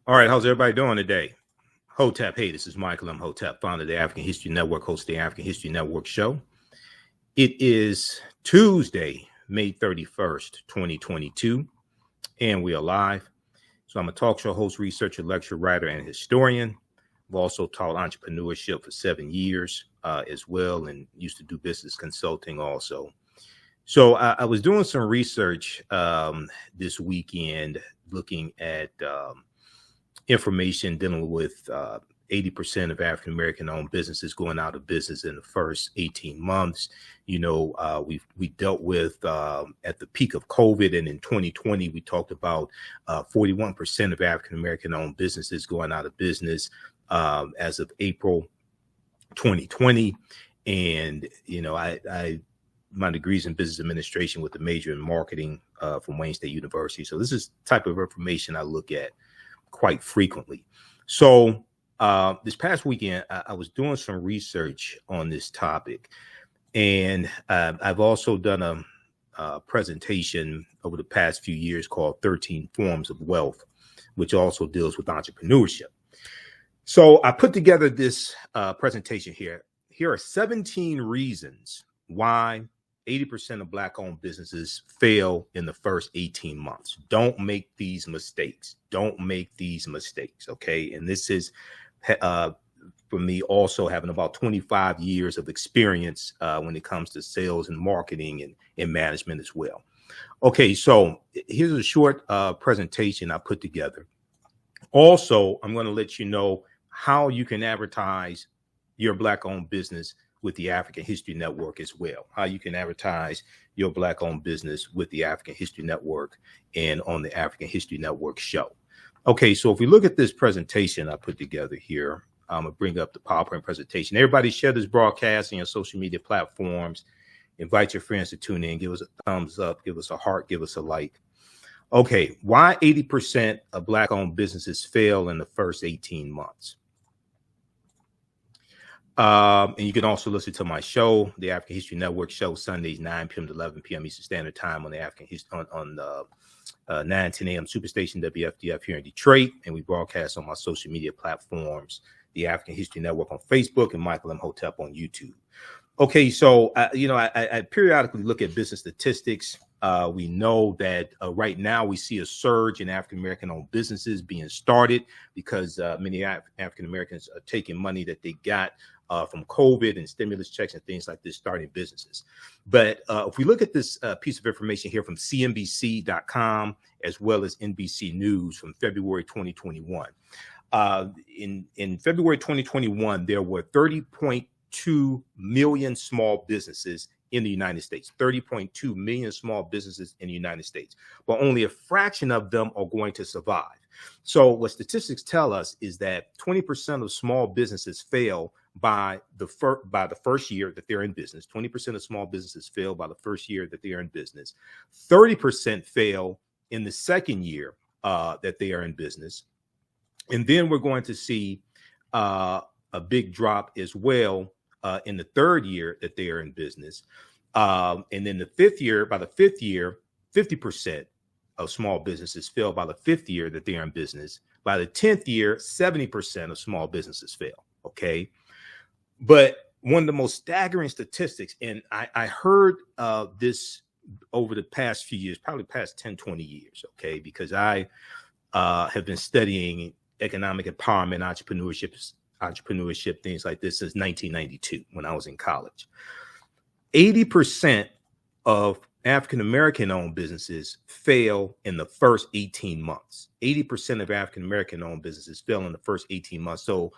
All right, how's everybody doing today? Hotep, hey, this is Michael Imhotep, founder of the African History Network, host of the African History Network show. It is Tuesday, May 31st, 2022, and we are live. So I'm a talk show host, researcher, lecturer, writer, and historian. I've also taught entrepreneurship for 7 years as well, and used to do business consulting also. So I was doing some research this weekend, looking at information dealing with 80% of African-American owned businesses going out of business in the first 18 months. You know, we dealt with at the peak of COVID, and in 2020, we talked about 41% of African-American owned businesses going out of business as of April 2020. And, you know, my degrees in business administration with a major in marketing from Wayne State University. So this is the type of information I look at quite frequently. So this past weekend, I was doing some research on this topic, and I've also done a presentation over the past few years called 13 Forms of Wealth, which also deals with entrepreneurship. So I put together this presentation here. Here are 17 reasons why 80% of Black-owned businesses fail in the first 18 months. Don't make these mistakes. Don't make these mistakes, okay? And this is for me also having about 25 years of experience when it comes to sales and marketing and management as well. Okay, so here's a short presentation I put together. Also, I'm going to let you know how you can advertise your Black-owned business with the African History Network as well, how you can advertise your Black-owned business with the African History Network and on the African History Network show. Okay, so if we look at this presentation I put together here, I'm gonna bring up the PowerPoint presentation. Everybody share this broadcast on your social media platforms. Invite your friends to tune in, give us a thumbs up, give us a heart, give us a like. Okay, why 80% of Black-owned businesses fail in the first 18 months? And you can also listen to my show, the African History Network show, Sundays 9 p.m. to 11 p.m. Eastern Standard Time on the African History on 9:10 a.m. Superstation WFDF here in Detroit, and we broadcast on my social media platforms, the African History Network on Facebook and Michael Imhotep on YouTube. Okay, so I periodically look at business statistics. We know that right now we see a surge in African-American owned businesses being started because many African Americans are taking money that they got from COVID and stimulus checks and things like this, starting businesses. But if we look at this piece of information here from CNBC.com as well as NBC News from February 2021, in February 2021, there were 30.2 million small businesses in the United States, 30.2 million small businesses in the United States, but only a fraction of them are going to survive. So what statistics tell us is that 20% of small businesses fail by the first year that they're in business. 20% of small businesses fail by the first year that they are in business. 30% fail in the second year that they are in business. And then we're going to see a big drop as well in the third year that they are in business. And then the fifth year, by the fifth year, 50% of small businesses fail by the fifth year that they are in business. By the 10th year, 70% of small businesses fail. Okay. But one of the most staggering statistics, and I heard this over the past few years, probably past 10, 20 years. Okay. Because I have been studying economic empowerment, entrepreneurship, things like this since 1992 when I was in college. 80% of African-American owned businesses fail in the first 18 months. 80% of African-American owned businesses fail in the first 18 months. So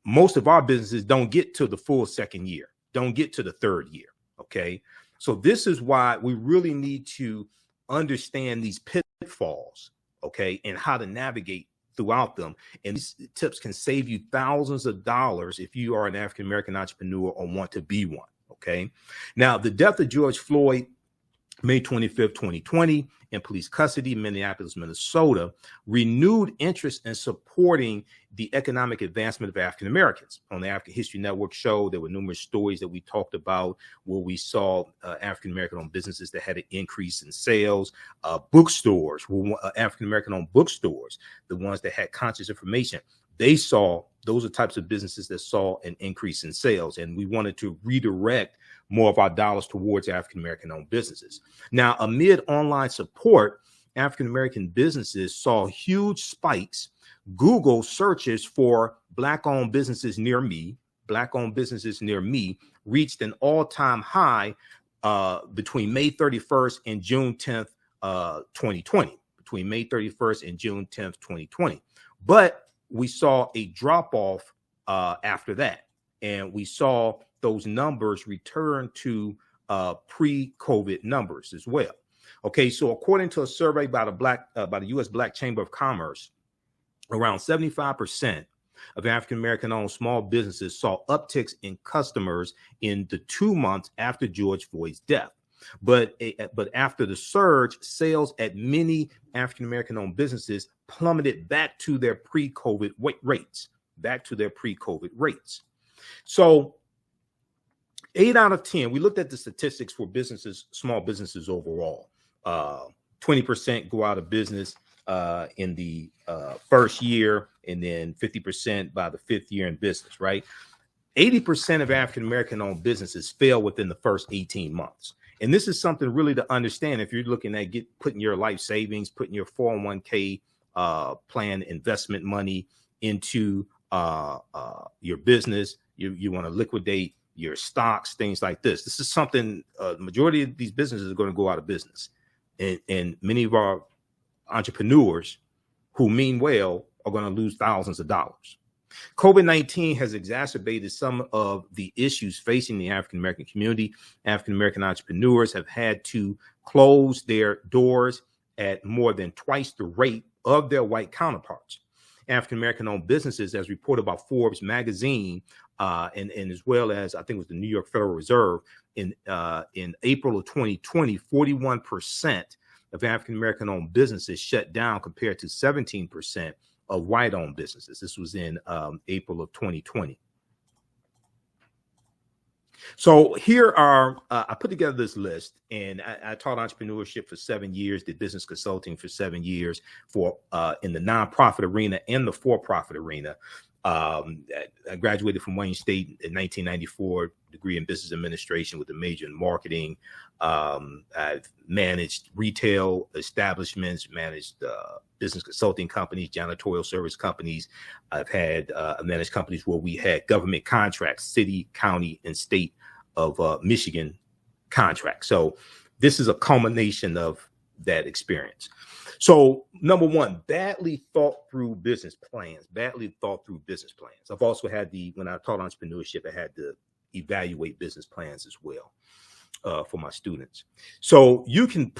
most of our businesses don't get to the full second year, don't get to the third year. Okay. So this is why we really need to understand these pitfalls, okay, and how to navigate throughout them. And these tips can save you thousands of dollars if you are an African-American entrepreneur or want to be one. Okay. Now, the death of George Floyd, May 25th, 2020, in police custody, Minneapolis, Minnesota, renewed interest in supporting the economic advancement of African Americans. On the African History Network show, there were numerous stories that we talked about where we saw African American owned businesses that had an increase in sales, bookstores, African American owned bookstores, the ones that had conscious information. Those are types of businesses that saw an increase in sales, and we wanted to redirect more of our dollars towards African American owned businesses. Now, amid online support, African American businesses saw huge spikes. Google searches for Black-owned businesses near me, reached an all-time high between May 31st and June 10th, 2020. Between May 31st and June 10th, 2020. But we saw a drop off after that, and we saw those numbers return to pre-COVID numbers as well. Okay, so according to a survey by the U.S. Black Chamber of Commerce, around 75% of African American owned small businesses saw upticks in customers in the 2 months after George Floyd's death. But after the surge, sales at many African American owned businesses plummeted back to their pre-COVID rates. So 8 out of 10, we looked at the statistics for businesses, small businesses overall. 20% go out of business in the first year, and then 50% by the 5th year in business, right? 80% of African American owned businesses fail within the first 18 months. And this is something really to understand if you're looking at putting your life savings, putting your 401k plan investment money into your business. You want to liquidate your stocks, things like this. This is something the majority of these businesses are going to go out of business. And many of our entrepreneurs who mean well are going to lose thousands of dollars. COVID-19 has exacerbated some of the issues facing the African American community. African American entrepreneurs have had to close their doors at more than twice the rate of their white counterparts. African American owned businesses, as reported by Forbes magazine, and as well as I think it was the New York Federal Reserve, in April of 2020, 41% of African American owned businesses shut down compared to 17% of white-owned businesses. This was in April of 2020. So here are, I put together this list, and I taught entrepreneurship for 7 years, did business consulting for 7 years in the nonprofit arena and the for-profit arena. I graduated from Wayne State in 1994, degree in business administration with a major in marketing. I've managed retail establishments, managed business consulting companies, janitorial service companies. I've managed companies where we had government contracts, city, county, and state of Michigan contracts. So this is a culmination of that experience. So number one, badly thought through business plans. I've also had when I taught entrepreneurship, I had to evaluate business plans as well for my students. So you can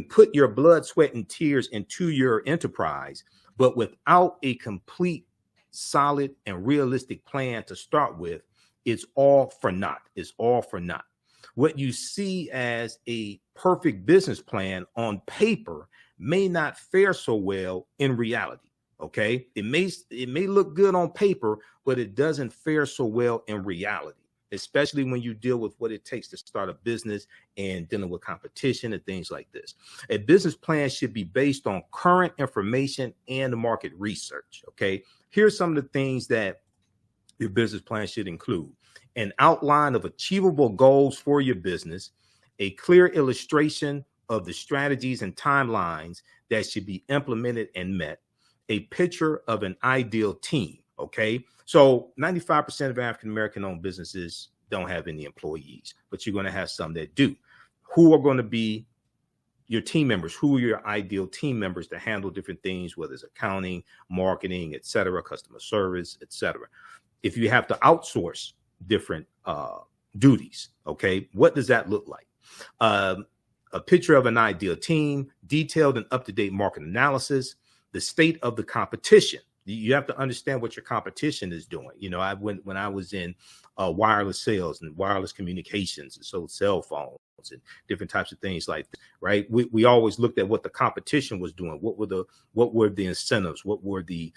put your blood, sweat, and tears into your enterprise, but without a complete, solid, and realistic plan to start with, it's all for naught. What you see as a perfect business plan on paper may not fare so well in reality. Okay, it may look good on paper, but it doesn't fare so well in reality, especially when you deal with what it takes to start a business and dealing with competition and things like this. A business plan should be based on current information and market research. Okay, here's some of the things that your business plan should include: an outline of achievable goals for your business, a clear illustration of the strategies and timelines that should be implemented and met, a picture of an ideal team. Okay, so 95% of African American owned businesses don't have any employees, but you're going to have some that do. Who are going to be your team members? Who are your ideal team members to handle different things, whether it's accounting, marketing, et cetera, customer service, et cetera? If you have to outsource different duties, okay, what does that look like? A picture of an ideal team, detailed and up-to-date market analysis, the state of the competition. You have to understand what your competition is doing. You know, when I was in wireless sales and wireless communications, and so cell phone, and different types of things like that, right? We always looked at what the competition was doing. What were the incentives? What were the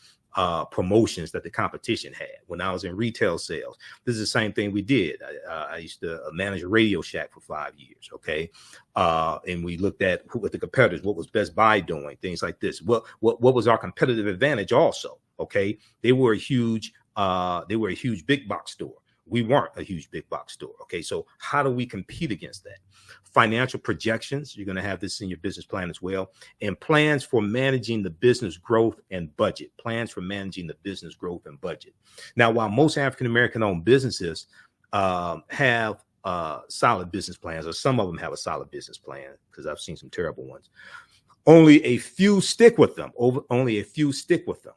promotions that the competition had? When I was in retail sales, this is the same thing we did. I used to manage a Radio Shack for 5 years. Okay. And we looked at what the competitors, what was Best Buy doing, things like this. What was our competitive advantage also? Okay. They were a huge big box store. We weren't a huge big box store. Okay. So how do we compete against that? Financial projections. You're going to have this in your business plan as well. And plans for managing the business growth and budget. Plans for managing the business growth and budget. Now, while most African-American owned businesses have solid business plans, or some of them have a solid business plan, because I've seen some terrible ones, only a few stick with them. Only a few stick with them.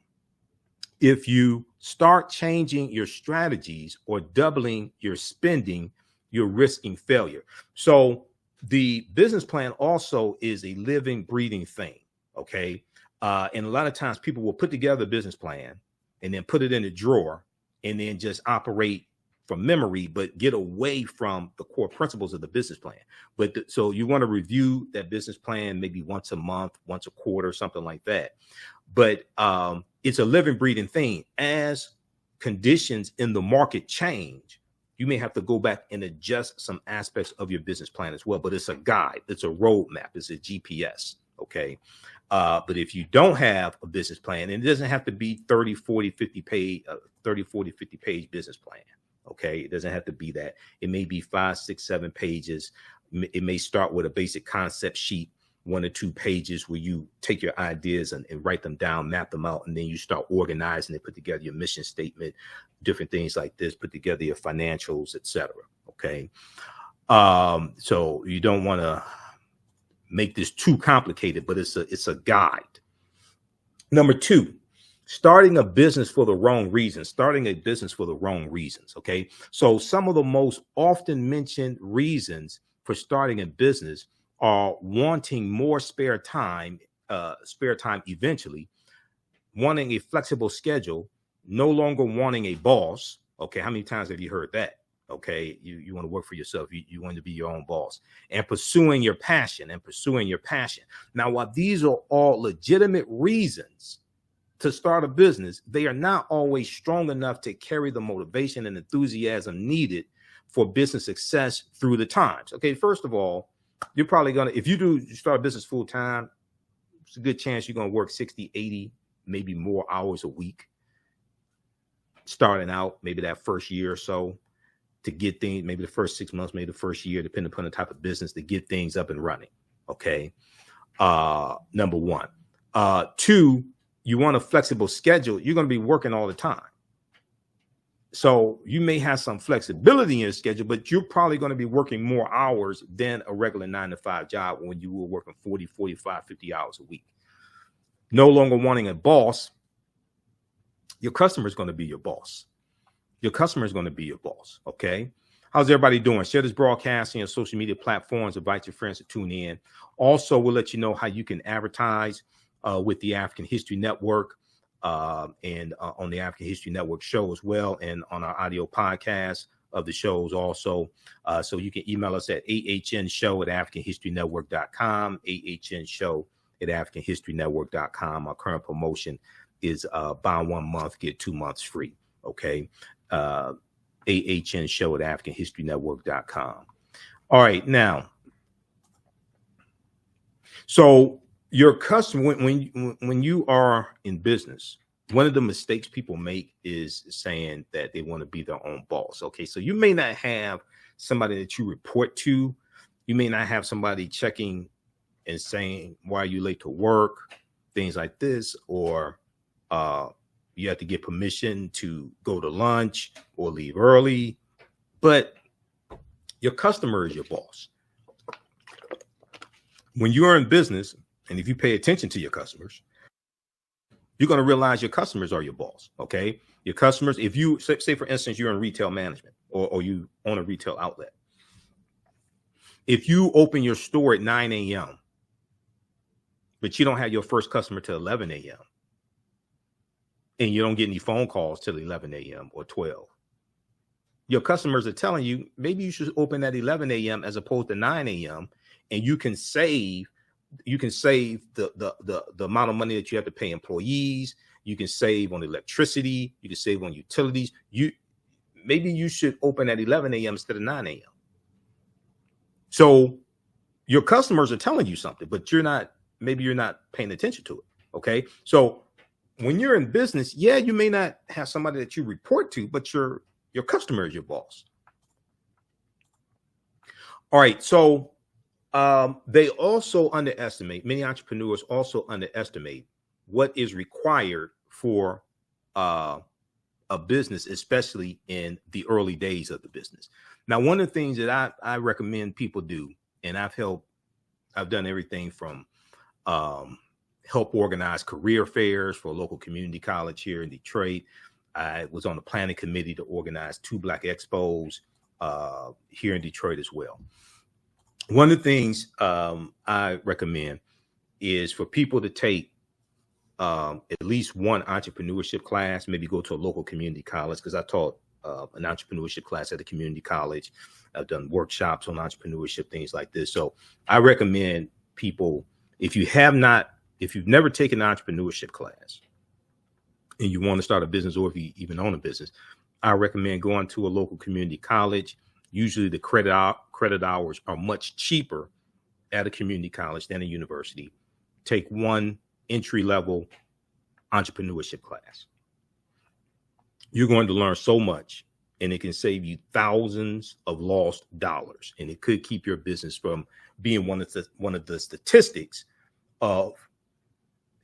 If you start changing your strategies or doubling your spending, you're risking failure. So the business plan also is a living, breathing thing. Okay. And a lot of times people will put together a business plan and then put it in a drawer and then just operate from memory, but get away from the core principles of the business plan. So you want to review that business plan maybe once a month, once a quarter, something like that. But it's a living, breathing thing. As conditions in the market change, you may have to go back and adjust some aspects of your business plan as well. But it's a guide, it's a roadmap, it's a GPS. Okay. But if you don't have a business plan, and it doesn't have to be 30, 40, 50 page business plan. Okay. It doesn't have to be that. It may be 5, 6, 7 pages. It may start with a basic concept sheet, 1 or 2 pages, where you take your ideas and write them down, map them out, and then you start organizing it, put together your mission statement, different things like this, put together your financials, etc. Okay. So you don't want to make this too complicated, but it's a guide. Number 2, starting a business for the wrong reasons. Okay. So some of the most often mentioned reasons for starting a business are wanting more spare time eventually, wanting a flexible schedule, no longer wanting a boss. Okay. How many times have you heard that? Okay. You want to work for yourself. You want to be your own boss, and pursuing your passion. Now, while these are all legitimate reasons to start a business, they are not always strong enough to carry the motivation and enthusiasm needed for business success through the times. Okay. First of all, you're probably going to, if you start a business full time, it's a good chance you're going to work 60, 80, maybe more hours a week, starting out maybe that first year or so, to get things, maybe the first 6 months, maybe the first year, depending upon the type of business, to get things up and running. Okay. Number 1. 2, you want a flexible schedule. You're going to be working all the time. So you may have some flexibility in your schedule, but you're probably going to be working more hours than a regular 9-to-5 job when you were working 40, 45, 50 hours a week. No longer wanting a boss. Your customer is going to be your boss. Okay. How's everybody doing? Share this broadcast on your social media platforms. Invite your friends to tune in. Also, we'll let you know how you can advertise with the African History Network. And on the African History Network show as well, and on our audio podcast of the shows also. So you can email us at ahnshow@africanhistorynetwork.com, ahnshow@africanhistorynetwork.com. Our current promotion is buy 1 month, get 2 months free. Okay. ahnshow@africanhistorynetwork.com. All right. Now, so your customer, when you are in business, one of the mistakes people make is saying that they want to be their own boss. Okay. So you may not have somebody that you report to. You may not have somebody checking and saying, why are you late to work? Things like this, or you have to get permission to go to lunch or leave early, but your customer is your boss. When you're in business, and if you pay attention to your customers, you're going to realize your customers are your boss. Okay. Your customers, if you say, for instance, you're in retail management or you own a retail outlet. If you open your store at 9 a.m., but you don't have your first customer till 11 a.m., and you don't get any phone calls till 11 a.m. or 12, your customers are telling you maybe you should open at 11 a.m. as opposed to 9 a.m. and you can save the amount of money that you have to pay employees. You can save on electricity. You can save on utilities. Maybe you should open at 11 a.m. instead of 9 a.m. So your customers are telling you something, but maybe you're not paying attention to it. Okay. So when you're in business, yeah, you may not have somebody that you report to, but your customer is your boss. All right. So they also many entrepreneurs also underestimate what is required for a business, especially in the early days of the business. Now, one of the things that I recommend people do, and I've done everything from help organize career fairs for a local community college here in Detroit. I was on the planning committee to organize 2 Black Expos here in Detroit as well. One of the things I recommend is for people to take at least one entrepreneurship class, maybe go to a local community college, because I taught an entrepreneurship class at a community college. I've done workshops on entrepreneurship, things like this. So I recommend people, if you've never taken an entrepreneurship class and you want to start a business, or if you even own a business, I recommend going to a local community college. Usually the credit hours are much cheaper at a community college than a university. Take one entry-level entrepreneurship class. You're going to learn so much, and it can save you thousands of lost dollars, and it could keep your business from being one of the statistics of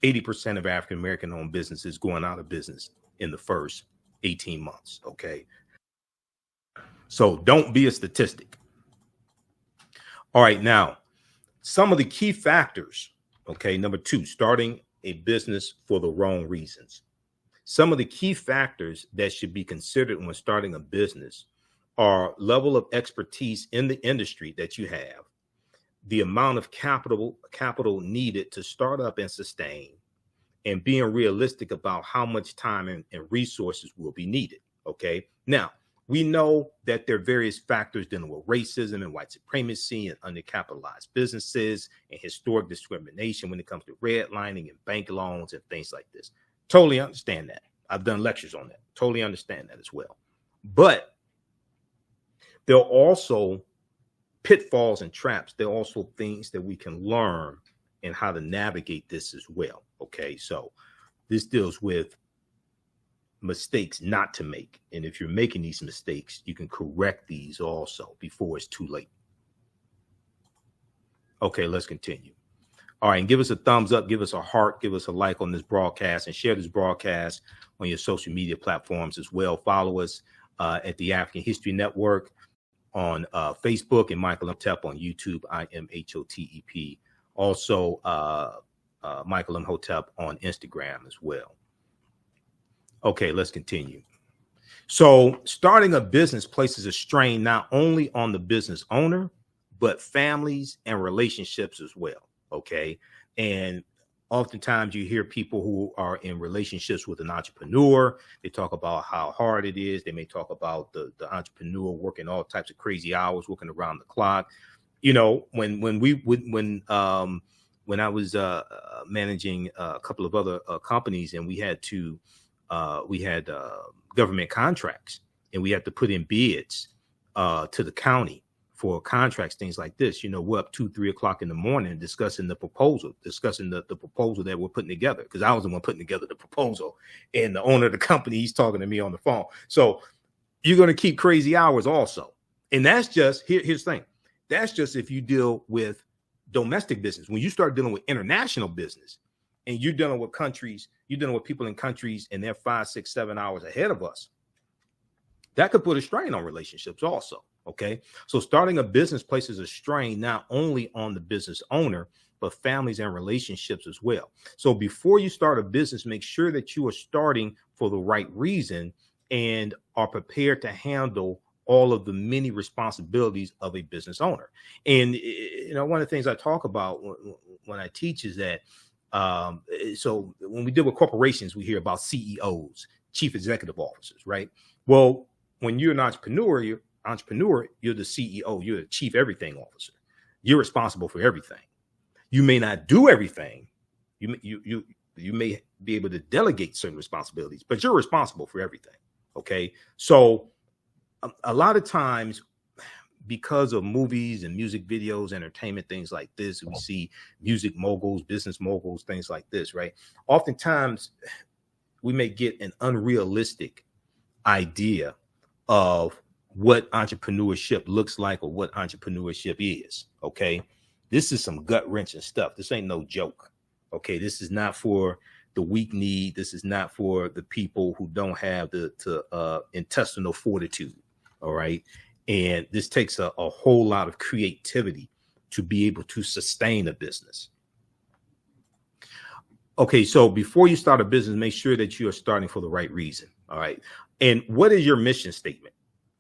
80% of African American owned businesses going out of business in the first 18 months. Okay. So don't be a statistic. All right. Now, some of the key factors. Okay. Number 2, starting a business for the wrong reasons. Some of the key factors that should be considered when starting a business are level of expertise in the industry that you have, the amount of capital needed to start up and sustain, and being realistic about how much time and resources will be needed. Okay. Now, we know that there are various factors dealing with racism and white supremacy and undercapitalized businesses and historic discrimination when it comes to redlining and bank loans and things like this. Totally understand that. I've done lectures on that. Totally understand that as well. But there are also pitfalls and traps. There are also things that we can learn and how to navigate this as well. Okay, so this deals with mistakes not to make. And if you're making these mistakes, you can correct these also before it's too late. Okay, let's continue. All right, and give us a thumbs up, give us a heart, give us a like on this broadcast, and share this broadcast on your social media platforms as well. Follow us at the African History Network on Facebook, and Michael Imhotep on YouTube, IMHOTEP. Also, Michael Imhotep on Instagram as well. Okay, let's continue. So starting a business places a strain not only on the business owner, but families and relationships as well. Okay. And oftentimes you hear people who are in relationships with an entrepreneur. They talk about how hard it is. They may talk about the entrepreneur working all types of crazy hours, working around the clock. You know, when I was managing a couple of other companies, and we had government contracts, and we had to put in bids to the county for contracts, things like this. You know, we're up 2-3 o'clock in the morning discussing the proposal that we're putting together, because I was the one putting together the proposal, and the owner of the company, he's talking to me on the phone. So you're going to keep crazy hours also. And that's just, here's the thing. That's just if you deal with domestic business. When you start dealing with international business, and you're dealing with countries, you're dealing with people in countries, and they're 5, 6, 7 hours ahead of us, that could put a strain on relationships also. Okay. So starting a business places a strain not only on the business owner, but families and relationships as well. So before you start a business, make sure that you are starting for the right reason and are prepared to handle all of the many responsibilities of a business owner. And, you know, one of the things I talk about when I teach is that, so when we deal with corporations, we hear about CEOs, chief executive officers, right? Well, when you're an entrepreneur, you're the CEO, you're the chief everything officer. You're responsible for everything. You may not do everything. You may be able to delegate certain responsibilities, but you're responsible for everything. Okay. So a lot of times, because of movies and music videos, entertainment, things like this, we see music moguls, business moguls, things like this, right? Oftentimes, we may get an unrealistic idea of what entrepreneurship looks like or what entrepreneurship is. Okay. This is some gut wrenching stuff. This ain't no joke. Okay. This is not for the weak kneed. This is not for the people who don't have the intestinal fortitude. All right. And this takes a whole lot of creativity to be able to sustain a business. Okay, so before you start a business, make sure that you are starting for the right reason. All right. And what is your mission statement?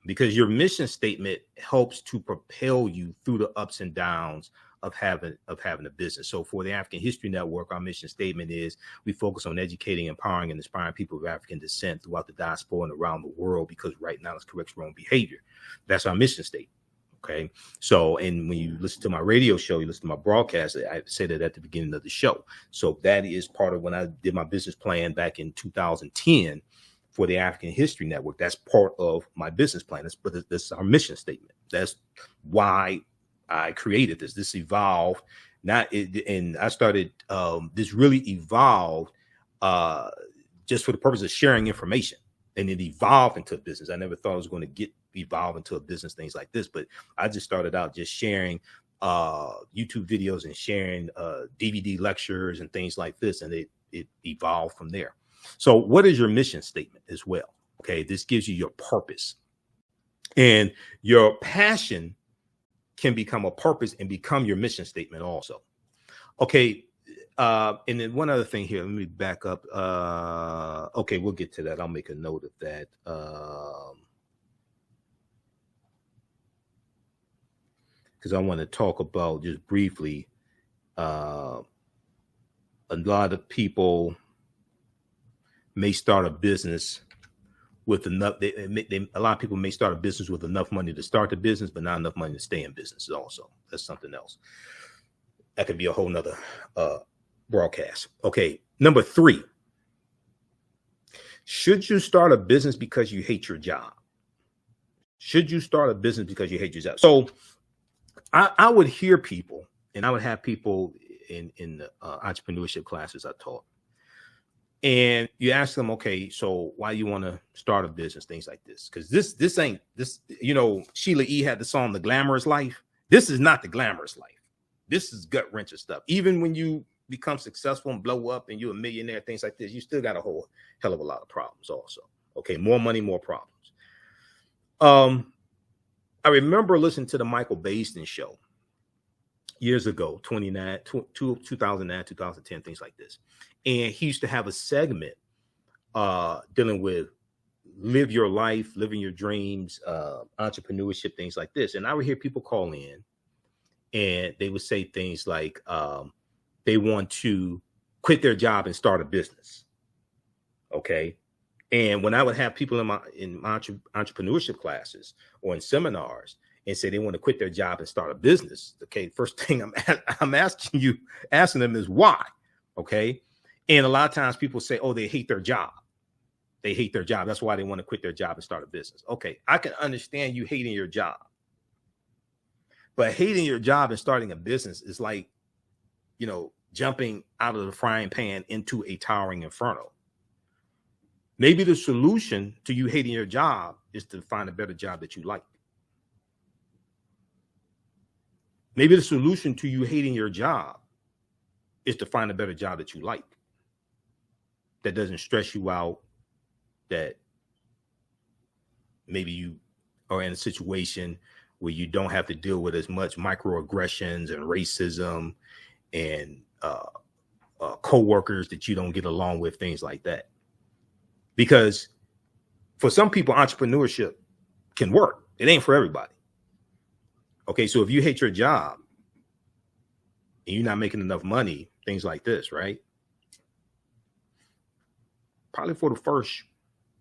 Because your mission statement helps to propel you through the ups and downs of having a business. So for the African History Network, our mission statement is we focus on educating, empowering, and inspiring people of African descent throughout the diaspora and around the world, because right now it's corrects wrong behavior. That's our mission statement. Okay. So, and when you listen to my radio show, you listen to my broadcast, I said that at the beginning of the show. So that is part of when I did my business plan back in 2010 for the African History Network. That's part of my business plan. But this is our mission statement. That's why I created this. This evolved, and I started. This really evolved just for the purpose of sharing information, and it evolved into a business. I never thought I was going to evolve into a business, things like this, but I just started out just sharing YouTube videos and sharing DVD lectures and things like this, and it evolved from there. So, what is your mission statement as well? Okay, this gives you your purpose, and your passion can become a purpose and become your mission statement also. Okay. And then one other thing here, let me back up. Okay, we'll get to that. I'll make a note of that. Because I want to talk about just briefly, a lot of people may start a business with enough. A lot of people may start a business with enough money to start the business, but not enough money to stay in business. Also, that's something else. That could be a whole nother broadcast. Okay, number 3. Should you start a business because you hate your job? Should you start a business because you hate your job? So I would hear people, and I would have people in the entrepreneurship classes I taught. And you ask them, okay, so why you want to start a business, things like this? Because this ain't this, Sheila E. had the song, The Glamorous Life. This is not the glamorous life. This is gut wrenching stuff. Even when you become successful and blow up and you're a millionaire, things like this, you still got a whole hell of a lot of problems also. Okay, more money, more problems. I remember listening to the Michael Baisden show years ago, 2009, 2010, things like this. And he used to have a segment dealing with live your life, living your dreams, entrepreneurship, things like this. And I would hear people call in and they would say things like they want to quit their job and start a business. Okay. And when I would have people in my entrepreneurship classes or in seminars and say they want to quit their job and start a business, okay, first thing I'm asking them is why, okay? And a lot of times people say, oh, they hate their job. They hate their job. That's why they want to quit their job and start a business. Okay, I can understand you hating your job. But hating your job and starting a business is like, jumping out of the frying pan into a towering inferno. Maybe the solution to you hating your job is to find a better job that you like. Maybe the solution to you hating your job is to find a better job that you like, that doesn't stress you out, that maybe you are in a situation where you don't have to deal with as much microaggressions and racism and coworkers that you don't get along with, things like that. Because for some people, entrepreneurship can work. It ain't for everybody. Okay, so if you hate your job and you're not making enough money, things like this, right? Probably for the first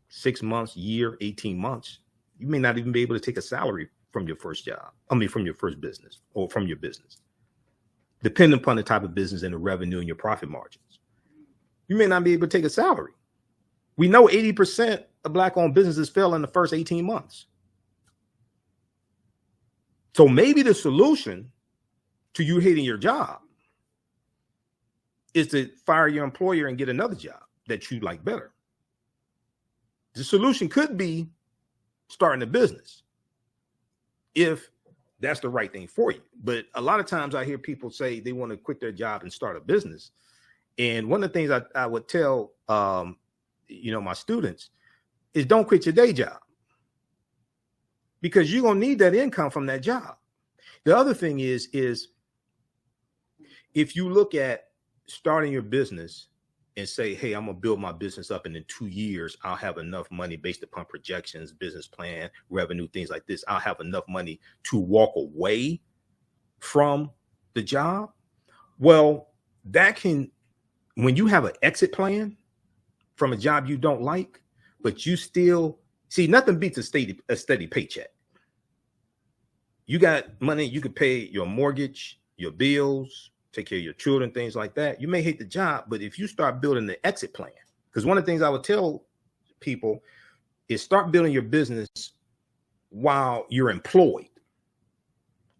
6 months, year, 18 months, You may not even be able to take a salary from your first job. From your first business or from your business, depending upon the type of business and the revenue and your profit margins. You may not be able to take a salary. We know 80% of Black-owned businesses fail in the first 18 months. So maybe the solution to you hating your job is to fire your employer and get another job that you like better. The solution could be starting a business if that's the right thing for you. But a lot of times I hear people say they want to quit their job and start a business. And one of the things I would tell my students is don't quit your day job, because you're going to need that income from that job. The other thing is if you look at starting your business and say, hey, I'm going to build my business up, and in 2 years, I'll have enough money based upon projections, business plan, revenue, things like this. I'll have enough money to walk away from the job. Well, that can, when you have an exit plan from a job you don't like, but you still see, nothing beats a steady paycheck. You got money, you could pay your mortgage, your bills, take care of your children, things like that. You may hate the job, but if you start building the exit plan, because one of the things I would tell people is start building your business while you're employed,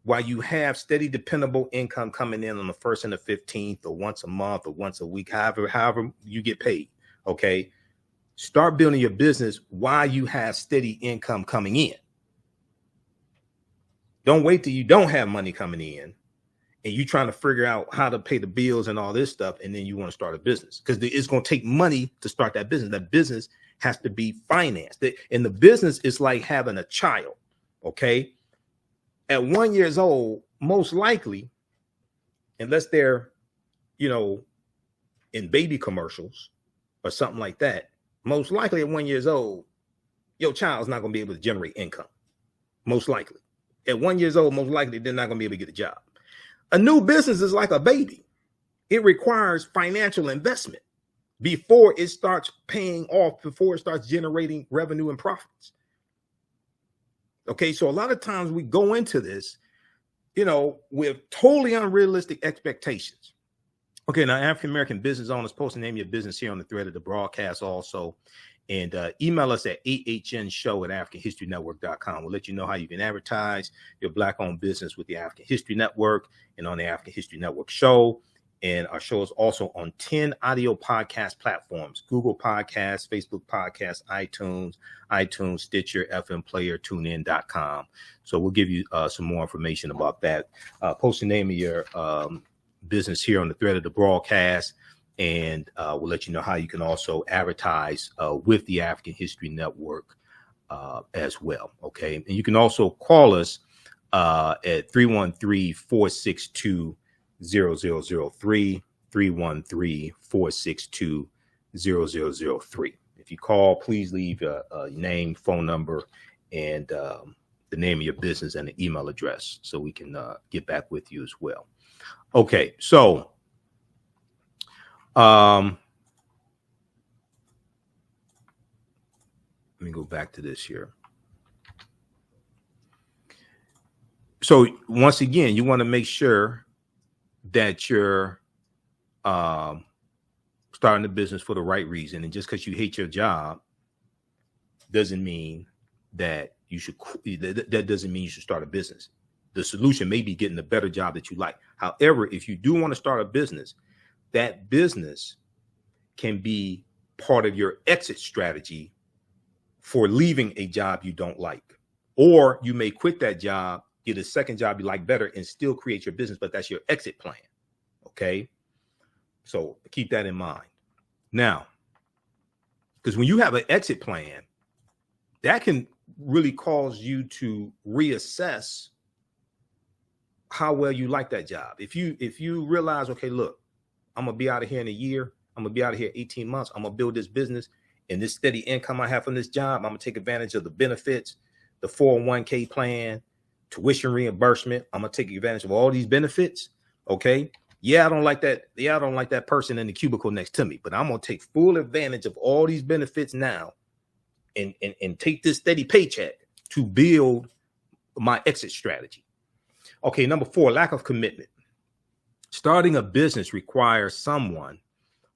while you have steady, dependable income coming in on the 1st and the 15th, or once a month or once a week, however you get paid. Okay. Start building your business while you have steady income coming in. Don't wait till you don't have money coming in and you trying to figure out how to pay the bills and all this stuff, and then you want to start a business, because it's going to take money to start that business. That business has to be financed. And the business is like having a child, okay? At 1 year old, most likely, unless they're, in baby commercials or something like that, most likely at 1 year old, your child's not going to be able to generate income. Most likely. At 1 year old, most likely they're not going to be able to get a job. A new business is like a baby. It requires financial investment before it starts paying off, before it starts generating revenue and profits. Okay, so a lot of times we go into this, with totally unrealistic expectations. Okay, now African-American business owners, post the name of your business here on the thread of the broadcast also. And email us at ahnShow@AfricanHistoryNetwork.com. We'll let you know how you can advertise your Black-owned business with the African History Network and on the African History Network show. And our show is also on 10 audio podcast platforms: Google Podcasts, Facebook Podcasts, iTunes, Stitcher, FM Player, TuneIn.com. So we'll give you some more information about that. Post the name of your business here on the thread of the broadcast. And we'll let you know how you can also advertise with the African History Network as well. Okay. And you can also call us at 313-462-0003, 313-462-0003. If you call, please leave your name, phone number, and the name of your business and the email address so we can get back with you as well. Okay. So let me go back to this here. So once again, you want to make sure that you're starting a business for the right reason. And just because you hate your job doesn't mean that you should, that doesn't mean you should start a business. The solution may be getting a better job that you like. However, if you do want to start a business, that business can be part of your exit strategy for leaving a job you don't like. Or you may quit that job, get a second job you like better, and still create your business, but that's your exit plan. Okay? So keep that in mind. Now, because when you have an exit plan, that can really cause you to reassess how well you like that job. If you realize, okay, look, I'm going to be out of here in a year. I'm going to be out of here 18 months. I'm going to build this business, and this steady income I have from this job, I'm going to take advantage of the benefits, the 401k plan, tuition reimbursement. I'm going to take advantage of all these benefits. Okay. Yeah, I don't like that. Yeah, I don't like that person in the cubicle next to me, but I'm going to take full advantage of all these benefits now and take this steady paycheck to build my exit strategy. Okay, number 4, lack of commitment. Starting a business requires someone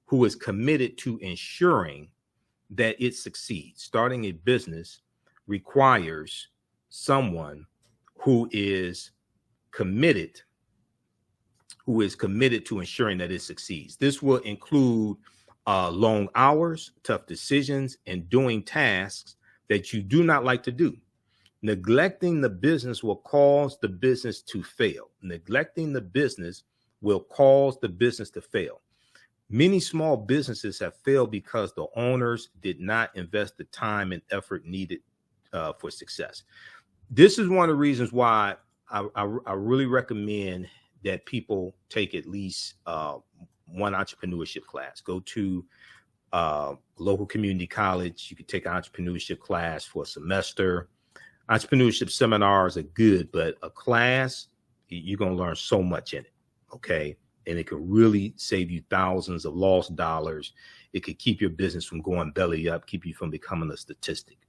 who is committed to ensuring that it succeeds. Starting a business requires someone who is committed to ensuring that it succeeds. This will include long hours, tough decisions, and doing tasks that you do not like to do. Neglecting the business will cause the business to fail. Neglecting the business will cause the business to fail. Many small businesses have failed because the owners did not invest the time and effort needed for success. This is one of the reasons why I really recommend that people take at least one entrepreneurship class. Go to local community college. You can take an entrepreneurship class for a semester. Entrepreneurship seminars are good, but a class, you're going to learn so much in it. Okay. And it could really save you thousands of lost dollars. It could keep your business from going belly up, keep you from becoming a statistic.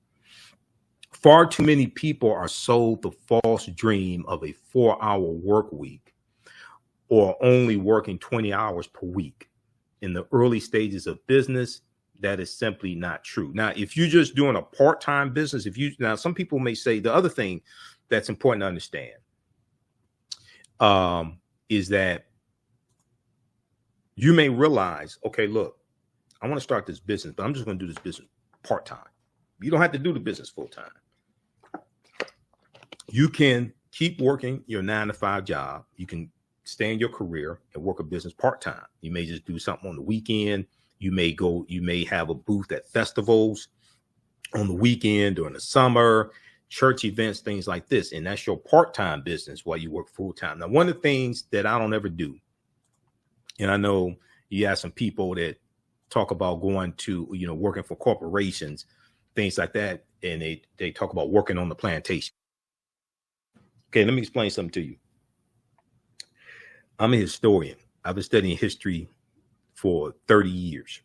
Far too many people are sold the false dream of a 4-hour work week or only working 20 hours per week. In the early stages of business, that is simply not true. Now, if you're just doing a part-time business, some people may say the other thing that's important to understand is that you may realize, okay, look, I want to start this business, but I'm just going to do this business part-time. You don't have to do the business full-time. You can keep working your 9-to-5 job. You can stay in your career and work a business part-time. You may just do something on the weekend. You may have a booth at festivals on the weekend during the summer, church events, things like this. And that's your part-time business while you work full-time. Now, one of the things that I don't ever do, and I know you have some people that talk about going to, working for corporations, things like that. And they talk about working on the plantation. Okay, let me explain something to you. I'm a historian. I've been studying history for 30 years.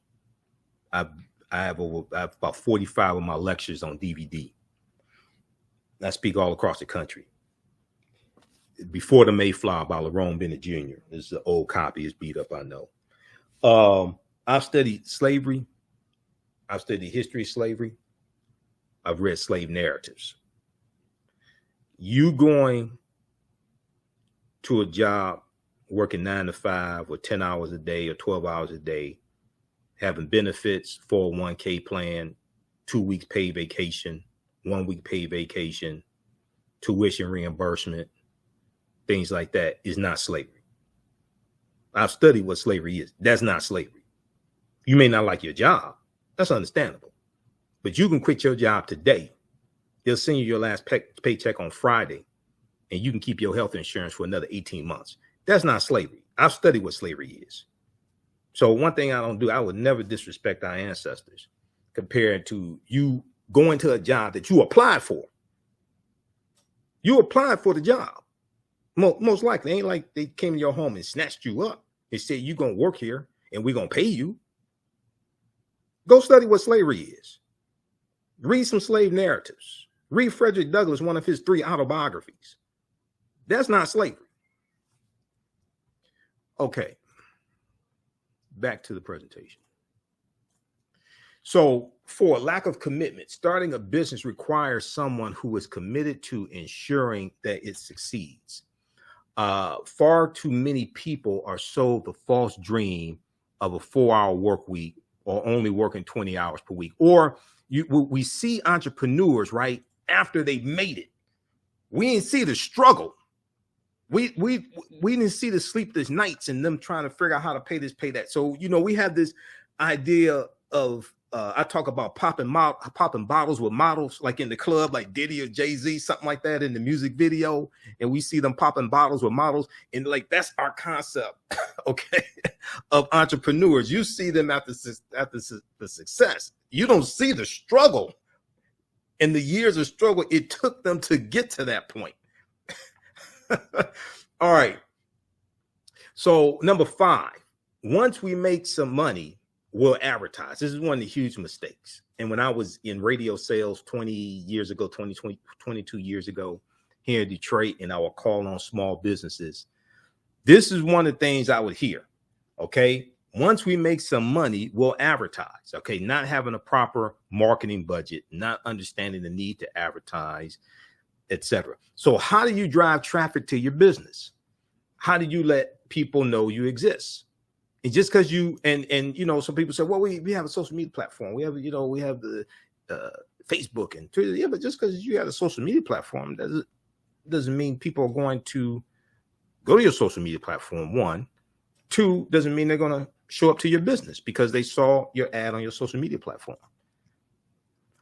I have about 45 of my lectures on DVD. I speak all across the country. Before the Mayflower by Lerone Bennett Jr. This is an old copy. It's beat up, I know. I've studied slavery. I've studied history of slavery. I've read slave narratives. You going to a job working 9-to-5 or 10 hours a day or 12 hours a day, having benefits, 401k plan, 2 weeks paid vacation, 1 week paid vacation, tuition reimbursement, things like that is not slavery. I've studied what slavery is. That's not slavery. You may not like your job. That's understandable. But you can quit your job today. They'll send you your last paycheck on Friday, and you can keep your health insurance for another 18 months. That's not slavery. I've studied what slavery is. So one thing I don't do, I would never disrespect our ancestors compared to you going to a job that you applied for. You applied for the job. Most likely, ain't like they came to your home and snatched you up and said, you're going to work here and we're going to pay you. Go study what slavery is. Read some slave narratives. Read Frederick Douglass, one of his 3 autobiographies. That's not slavery. Okay. Back to the presentation. So for lack of commitment, starting a business requires someone who is committed to ensuring that it succeeds. Far too many people are sold the false dream of a 4-hour work week or only working 20 hours per week. Or we see entrepreneurs, right, after they made it. We didn't see the struggle. We didn't see the sleepless nights and them trying to figure out how to pay this, pay that. So, we have this idea of, I talk about popping bottles with models, like in the club, like Diddy or Jay-Z, something like that in the music video. And we see them popping bottles with models. And like, that's our concept, okay, of entrepreneurs. You see them after the success. You don't see the struggle and the years of struggle it took them to get to that point. All right. So number 5, once we make some money, will advertise. This is one of the huge mistakes. And when I was in radio sales 20 years ago, 22 years ago here in Detroit, and I would call on small businesses, this is one of the things I would hear. Okay. Once we make some money, we'll advertise. Okay. Not having a proper marketing budget, not understanding the need to advertise, etc. So how do you drive traffic to your business? How do you let people know you exist? And just because you and you know, some people say, well, we have a social media platform. We have, you know, we have the Facebook and Twitter. Yeah, but just because you have a social media platform doesn't mean people are going to go to your social media platform. One, two, doesn't mean they're going to show up to your business because they saw your ad on your social media platform.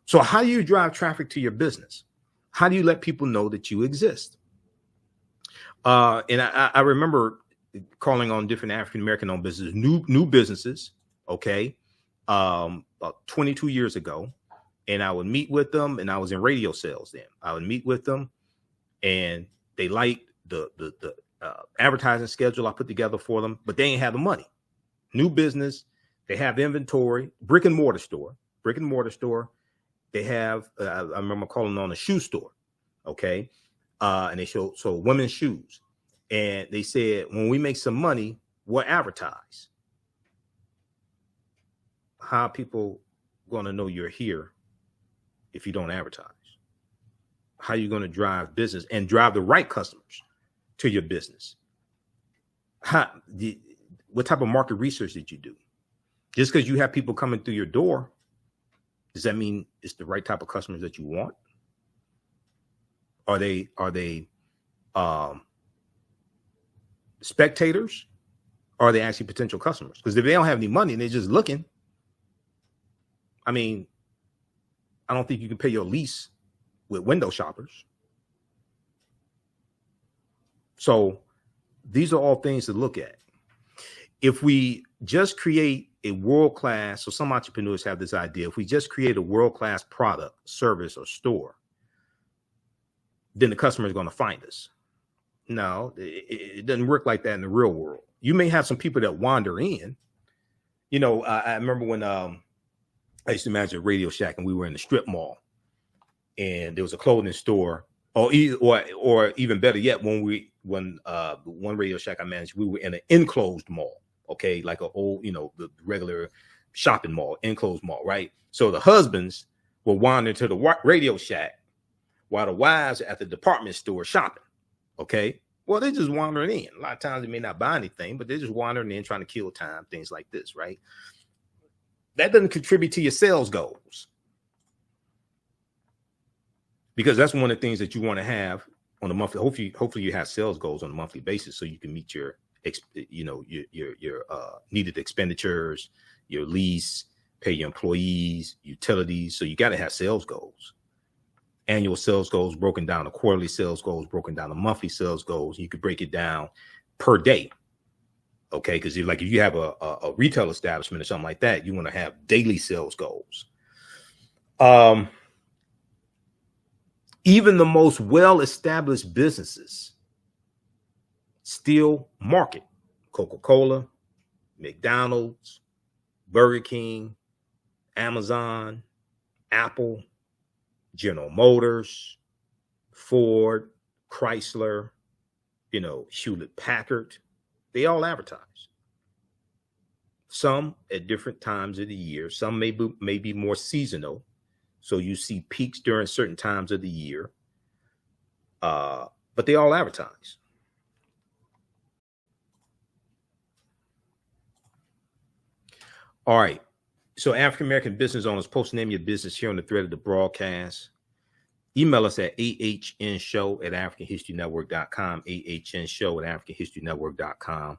So how do you drive traffic to your business? How do you let people know that you exist? And I remember calling on different African-American owned businesses, new businesses, okay, about 22 years ago. And I would meet with them, and I was in radio sales then. I would meet with them, and they liked the advertising schedule I put together for them, but they ain't have the money. New business, they have inventory, brick and mortar store. They have, I remember calling on a shoe store, okay, and they sold women's shoes. And they said, when we make some money, we'll advertise. How are people going to know you're here if you don't advertise? How are you going to drive business and drive the right customers to your business? What type of market research did you do? Just because you have people coming through your door, does that mean it's the right type of customers that you want? Are they spectators, or are they actually potential customers? Because if they don't have any money and they're just looking, I mean, I don't think you can pay your lease with window shoppers. So these are all things to look at. If we just create a world-class, so some entrepreneurs have this idea, if we just create a world-class product, service, or store, then the customer is going to find us. No, it doesn't work like that in the real world. You may have some people that wander in. You know, I remember when I used to manage a Radio Shack, and we were in the strip mall, and there was a clothing store, or even better yet, when one Radio Shack I managed, we were in an enclosed mall, okay, like an old, you know, the regular shopping mall, enclosed mall, right? So the husbands were wandering to the Radio Shack while the wives are at the department store shopping. Okay, well, they're just wandering in. A lot of times they may not buy anything, but they're just wandering in, trying to kill time, things like this, right? That doesn't contribute to your sales goals, because that's one of the things that you want to have on a monthly. Hopefully you have sales goals on a monthly basis, so you can meet your needed expenditures, your lease, pay your employees, utilities. So you got to have sales goals. Annual sales goals broken down to quarterly sales goals, broken down to monthly sales goals. You could break it down per day. Okay, because if you have a retail establishment or something like that, you want to have daily sales goals. Even the most well-established businesses still market. Coca-Cola, McDonald's, Burger King, Amazon, Apple, General Motors, Ford, Chrysler, Hewlett Packard. They all advertise. Some at different times of the year. Some may be more seasonal. So you see peaks during certain times of the year. But they all advertise. All right. So African-American business owners, post name your business here on the thread of the broadcast. Email us at ahnshow@africanhistorynetwork.com, ahnshow@africanhistorynetwork.com.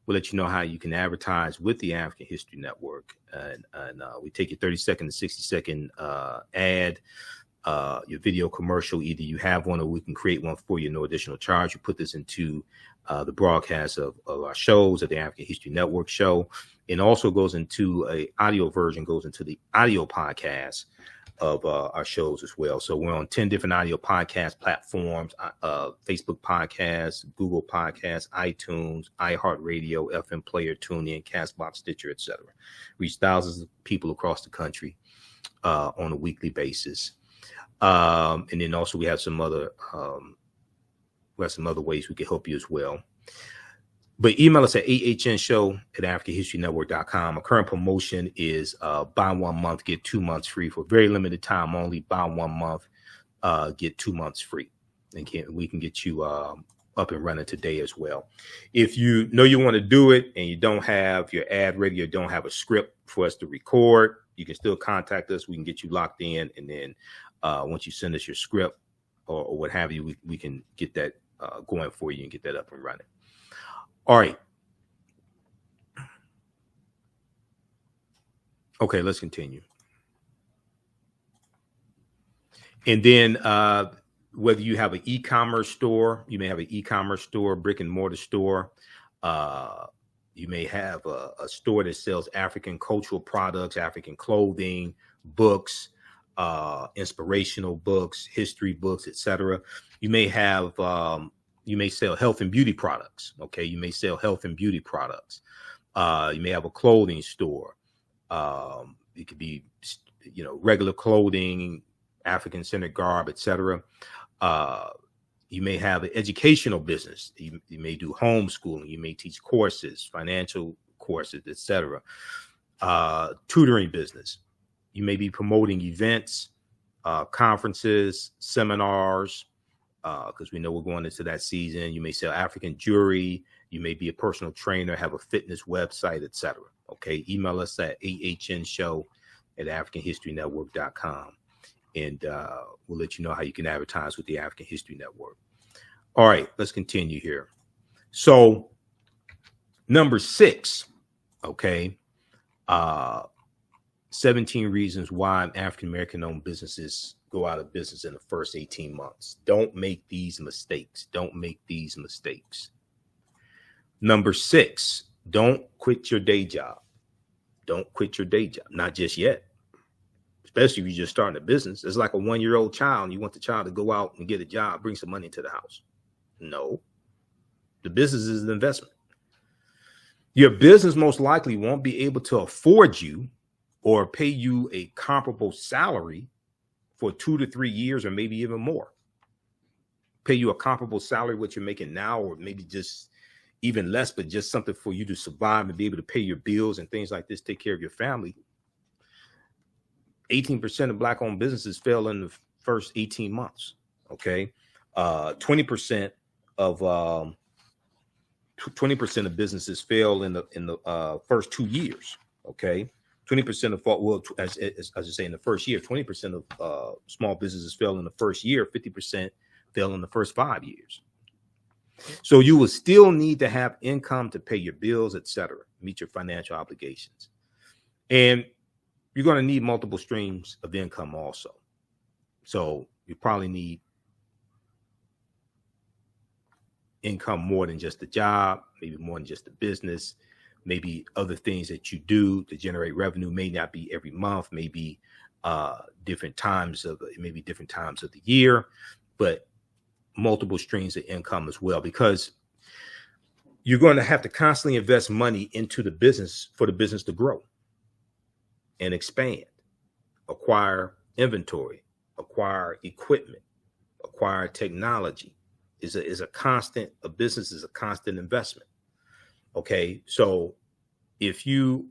We'll let you know how you can advertise with the African History Network. And we take your 30-second to 60-second ad, your video commercial. Either you have one or we can create one for you, no additional charge. You put this into the broadcast of our shows at the African History Network show. It also goes into a audio version, goes into the audio podcast of our shows as well. So we're on 10 different audio podcast platforms, Facebook Podcasts, Google Podcasts, iTunes, iHeartRadio, FM Player, TuneIn, Castbox, Stitcher, etc. Reach thousands of people across the country on a weekly basis. And then also we have some other ways we can help you as well. But email us at ahnshow@africanhistorynetwork.com. A current promotion is buy 1 month, get 2 months free for very limited time only. Buy 1 month, get 2 months free. And we can get you up and running today as well. If you know you want to do it and you don't have your ad ready or don't have a script for us to record, you can still contact us. We can get you locked in. And then once you send us your script or what have you, we can get that going for you and get that up and running. All right. Okay, let's continue. And then whether you have an e-commerce store, you may have an e-commerce store, brick and mortar store. You may have a store that sells African cultural products, African clothing, books, inspirational books, history books, etc. You may have you may sell health and beauty products. Okay, you may sell health and beauty products. You may have a clothing store. It could be, regular clothing, African-centered garb, etc. You may have an educational business. You may do homeschooling. You may teach courses, financial courses, etc. Tutoring business. You may be promoting events, conferences, seminars, because we know we're going into that season. You may sell African jewelry. You may be a personal trainer, have a fitness website, etc. Okay, email us at ahnshow@africanhistorynetwork.com, and we'll let you know how you can advertise with the African History Network. All right, let's continue here. So, number 6, okay, 17 reasons why African-American owned businesses go out of business in the first 18 months. Don't make these mistakes. Don't make these mistakes. Number 6, don't quit your day job. Don't quit your day job. Not just yet. Especially if you're just starting a business. It's like a 1-year-old child and you want the child to go out and get a job, bring some money into the house. No. The business is an investment. Your business most likely won't be able to afford you or pay you a comparable salary for 2 to 3 years, or maybe even more. Pay you a comparable salary, what you're making now, or maybe just even less, but just something for you to survive and be able to pay your bills and things like this, take care of your family. 18% of Black-owned businesses fail in the first 18 months. Okay, 20% of 20% of businesses fail in the first 2 years. Okay. 20% of as I say, in the first year, 20% of small businesses fail in the first year, 50% fail in the first 5 years. So you will still need to have income to pay your bills, etc., meet your financial obligations. And you're going to need multiple streams of income also. So you probably need income more than just a job, maybe more than just a business. Maybe other things that you do to generate revenue may not be every month, maybe different times of the year, but multiple streams of income as well, because you're going to have to constantly invest money into the business for the business to grow and expand, acquire inventory, acquire equipment, acquire technology. A business is a constant investment. Okay, so if you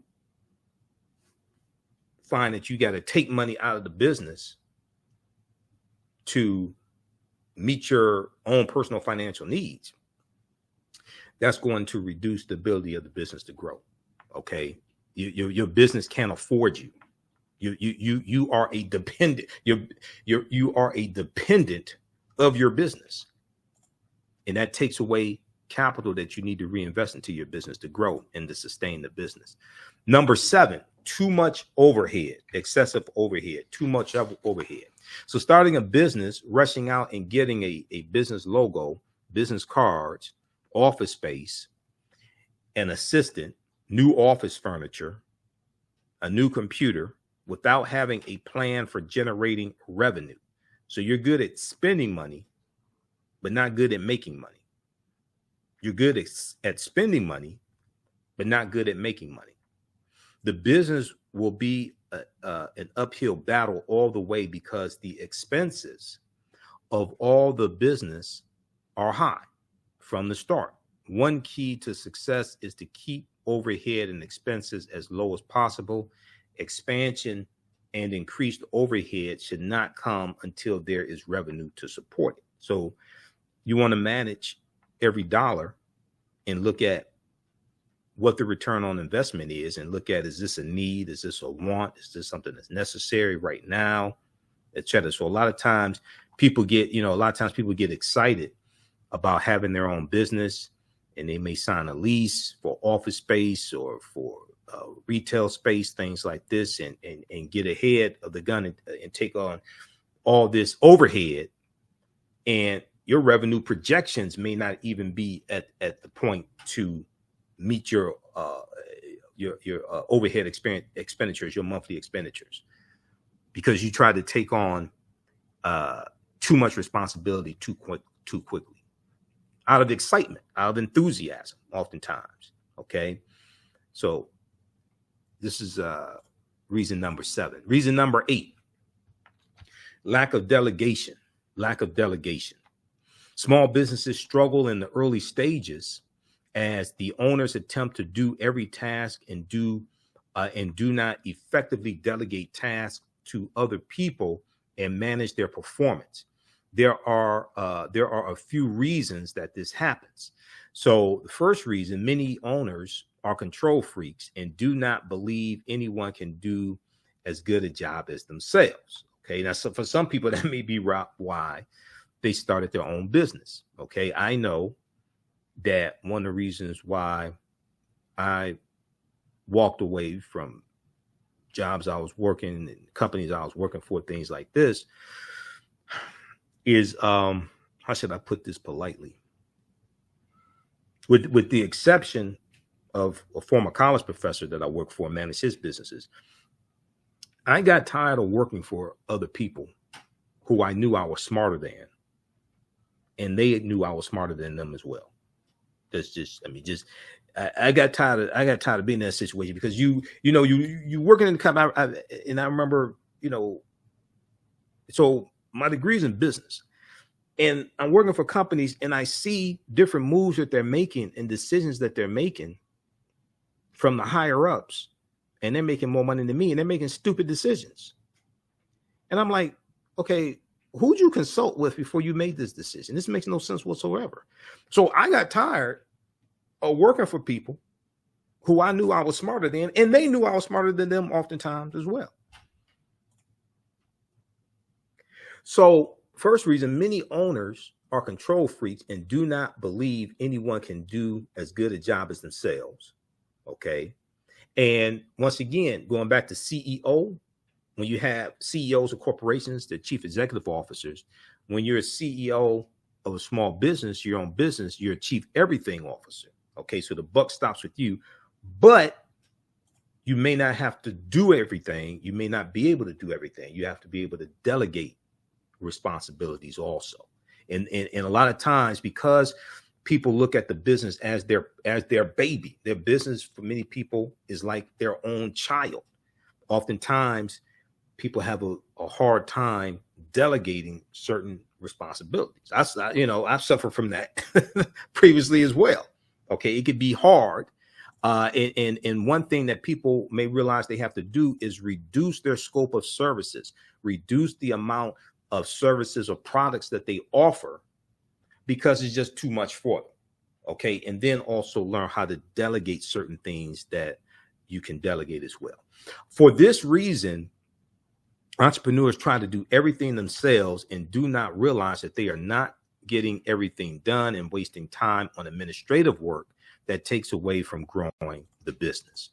find that you got to take money out of the business to meet your own personal financial needs, that's going to reduce the ability of the business to grow. Okay, your business can't afford you. You are a dependent. You are a dependent of your business, and that takes away capital that you need to reinvest into your business to grow and to sustain the business. Number 7, too much overhead, excessive overhead, too much overhead. So starting a business, rushing out and getting a business logo, business cards, office space, an assistant, new office furniture, a new computer, without having a plan for generating revenue. So you're good at spending money, but not good at making money. You're good at spending money, but not good at making money. The business will be an uphill battle all the way because the expenses of all the business are high from the start. One key to success is to keep overhead and expenses as low as possible. Expansion and increased overhead should not come until there is revenue to support it. So you want to manage every dollar and look at what the return on investment is, and look at, is this a need? Is this a want? Is this something that's necessary right now, etc. So a lot of times people get excited about having their own business, and they may sign a lease for office space or for retail space, things like this, and get ahead of the gun and take on all this overhead. And your revenue projections may not even be at the point to meet your overhead expenditures, your monthly expenditures, because you try to take on too much responsibility too quickly, out of excitement, out of enthusiasm, oftentimes. Okay, so this is reason number 7. Reason number 8: lack of delegation. Lack of delegation. Small businesses struggle in the early stages as the owners attempt to do every task and do not effectively delegate tasks to other people and manage their performance. There are a few reasons that this happens. So the first reason: many owners are control freaks and do not believe anyone can do as good a job as themselves. Okay, now so for some people that may be why they started their own business. Okay, I know that one of the reasons why I walked away from jobs I was working in, companies I was working for, things like this, is how should I put this politely? With the exception of a former college professor that I worked for and managed his businesses, I got tired of working for other people who I knew I was smarter than, and they knew I was smarter than them as well. I got tired of being in that situation, because you working in the company, and I remember, so my degree's in business, and I'm working for companies, and I see different moves that they're making and decisions that they're making from the higher ups, and they're making more money than me, and they're making stupid decisions. And I'm like, okay, who'd you consult with before you made this decision? This makes no sense whatsoever. So I got tired of working for people who I knew I was smarter than, and they knew I was smarter than them oftentimes as well. So first reason: many owners are control freaks and do not believe anyone can do as good a job as themselves. Okay. And once again, going back to CEO, when you have CEOs of corporations, the chief executive officers, when you're a CEO of a small business, your own business, you're a chief everything officer. Okay, so the buck stops with you, but you may not have to do everything. You may not be able to do everything. You have to be able to delegate responsibilities also. And a lot of times, because people look at the business as their baby, their business for many people is like their own child. Oftentimes, people have a hard time delegating certain responsibilities. I've suffered from that previously as well. Okay, it could be hard. And one thing that people may realize they have to do is reduce their scope of services, reduce the amount of services or products that they offer, because it's just too much for them. Okay, and then also learn how to delegate certain things that you can delegate as well. For this reason, entrepreneurs try to do everything themselves and do not realize that they are not getting everything done and wasting time on administrative work that takes away from growing the business.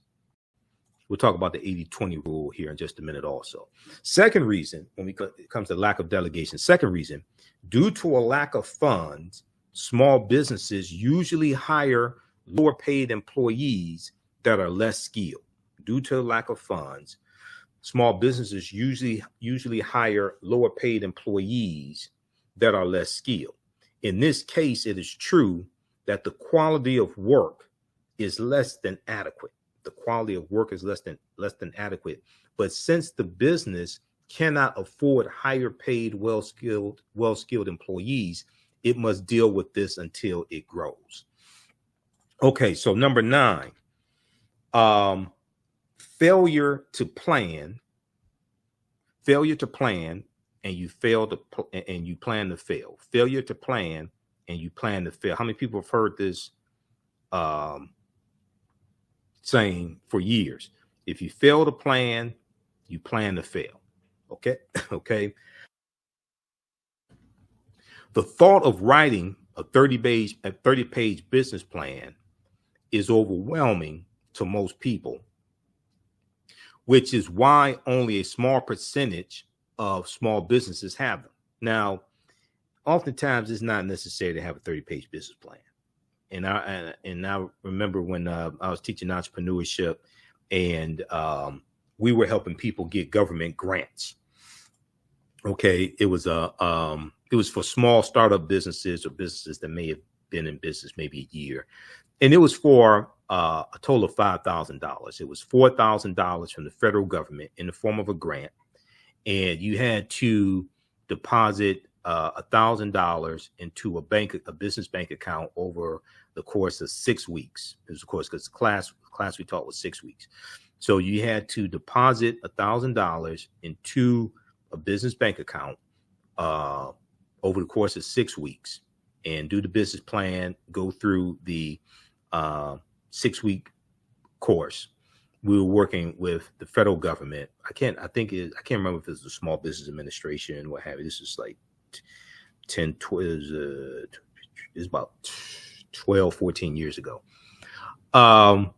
We'll talk about the 80-20 rule here in just a minute also. Second reason, when it comes to lack of delegation, second reason: due to a lack of funds, small businesses usually hire lower paid employees that are less skilled. Due to a lack of funds, small businesses usually hire lower paid employees that are less skilled. In this case, it is true that the quality of work is less than adequate. The quality of work is less than adequate. But since the business cannot afford higher paid, well-skilled employees, it must deal with this until it grows. Okay, so number 9, failure to plan, and you plan to fail. Failure to plan and you plan to fail. How many people have heard this saying for years? If you fail to plan, you plan to fail. Okay. Okay. The thought of writing a 30-page business plan is overwhelming to most people, which is why only a small percentage of small businesses have them. Now, oftentimes it's not necessary to have a 30-page business plan. And I remember when I was teaching entrepreneurship, and we were helping people get government grants. Okay, it was for small startup businesses or businesses that may have been in business maybe a year, and it was for a total of $5,000. It was $4,000 from the federal government in the form of a grant, and you had to deposit $1,000 into a business bank account over the course of 6 weeks. It was, of course, because the class we taught was 6 weeks. So you had to deposit $1,000 into a business bank account over the course of 6 weeks and do the business plan, go through the 6-week course. We were working with the federal government. I can't remember if it was the Small Business Administration, what have you. This is like 12, it's about 12, 14 years ago. And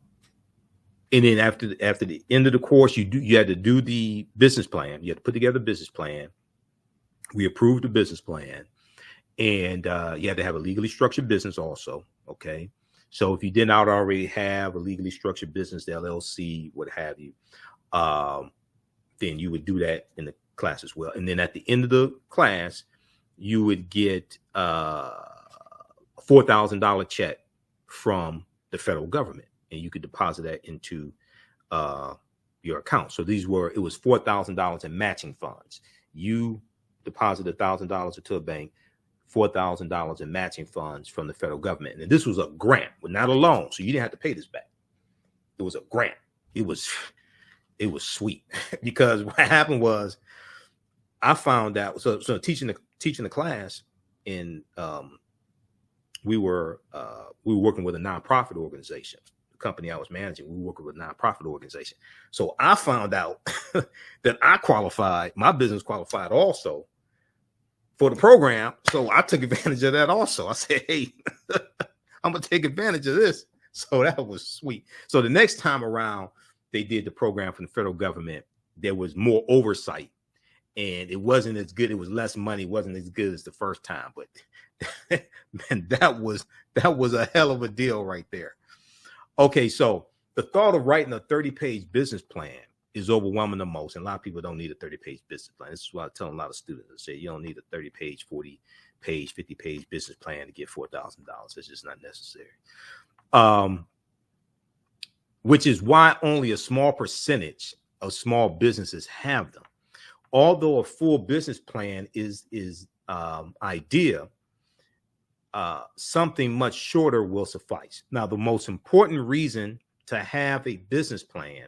then after the end of the course, you had to do the business plan. You had to put together a business plan. We approved the business plan, and you had to have a legally structured business also. Okay. So if you did not already have a legally structured business, the LLC, what have you, then you would do that in the class as well. And then at the end of the class, you would get a $4,000 check from the federal government, and you could deposit that into your account. So it was $4,000 in matching funds. You deposit $1,000 into a bank, $4,000 in matching funds from the federal government. And this was a grant, but not a loan. So you didn't have to pay this back. It was a grant. It was sweet because what happened was I found out. So teaching the class in we were working with a nonprofit organization. The company I was managing, we were working with a nonprofit organization. So I found out that I qualified, my business qualified also for the program. So I took advantage of that also. I said, hey, I'm going to take advantage of this. So that was sweet. So the next time around, they did the program from the federal government. There was more oversight, and it wasn't as good. It was less money. It wasn't as good as the first time, but man, that was a hell of a deal right there. Okay, so the thought of writing a 30-page business plan is overwhelming the most, and a lot of people don't need a 30-page business plan. This is why I tell a lot of students, I say you don't need a 30-page, 40-page, 50-page business plan to get $4,000. It's just not necessary. Which is why only a small percentage of small businesses have them. Although a full business plan is ideal, something much shorter will suffice. Now, the most important reason to have a business plan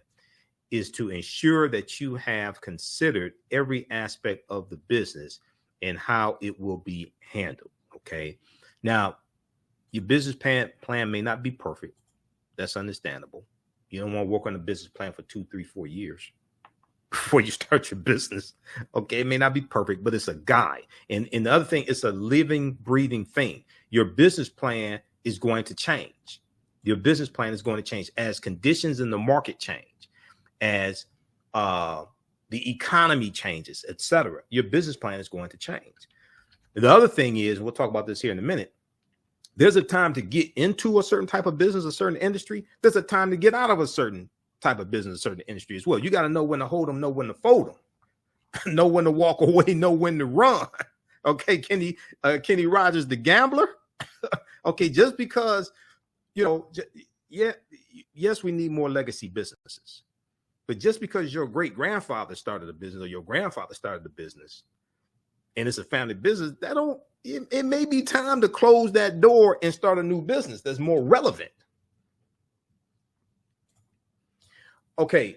is to ensure that you have considered every aspect of the business and how it will be handled. Okay. Now, your business plan may not be perfect. That's understandable. You don't want to work on a business plan for 2, 3, 4 years before you start your business. Okay. It may not be perfect, but it's a guide. And the other thing, it's a living, breathing thing. Your business plan is going to change. Your business plan is going to change as conditions in the market change, as the economy changes, etc. Your business plan is going to change. The other thing is, we'll talk about this here in a minute, there's a time to get into a certain type of business, a certain industry. There's a time to get out of a certain type of business, a certain industry as well. You got to know when to hold them, know when to fold them, know when to walk away, know when to run. Okay, Kenny Rogers, the gambler. Okay, just because, yes, we need more legacy businesses, but just because your great grandfather started a business or your grandfather started a business, and it's a family business, it may be time to close that door and start a new business that's more relevant. Okay,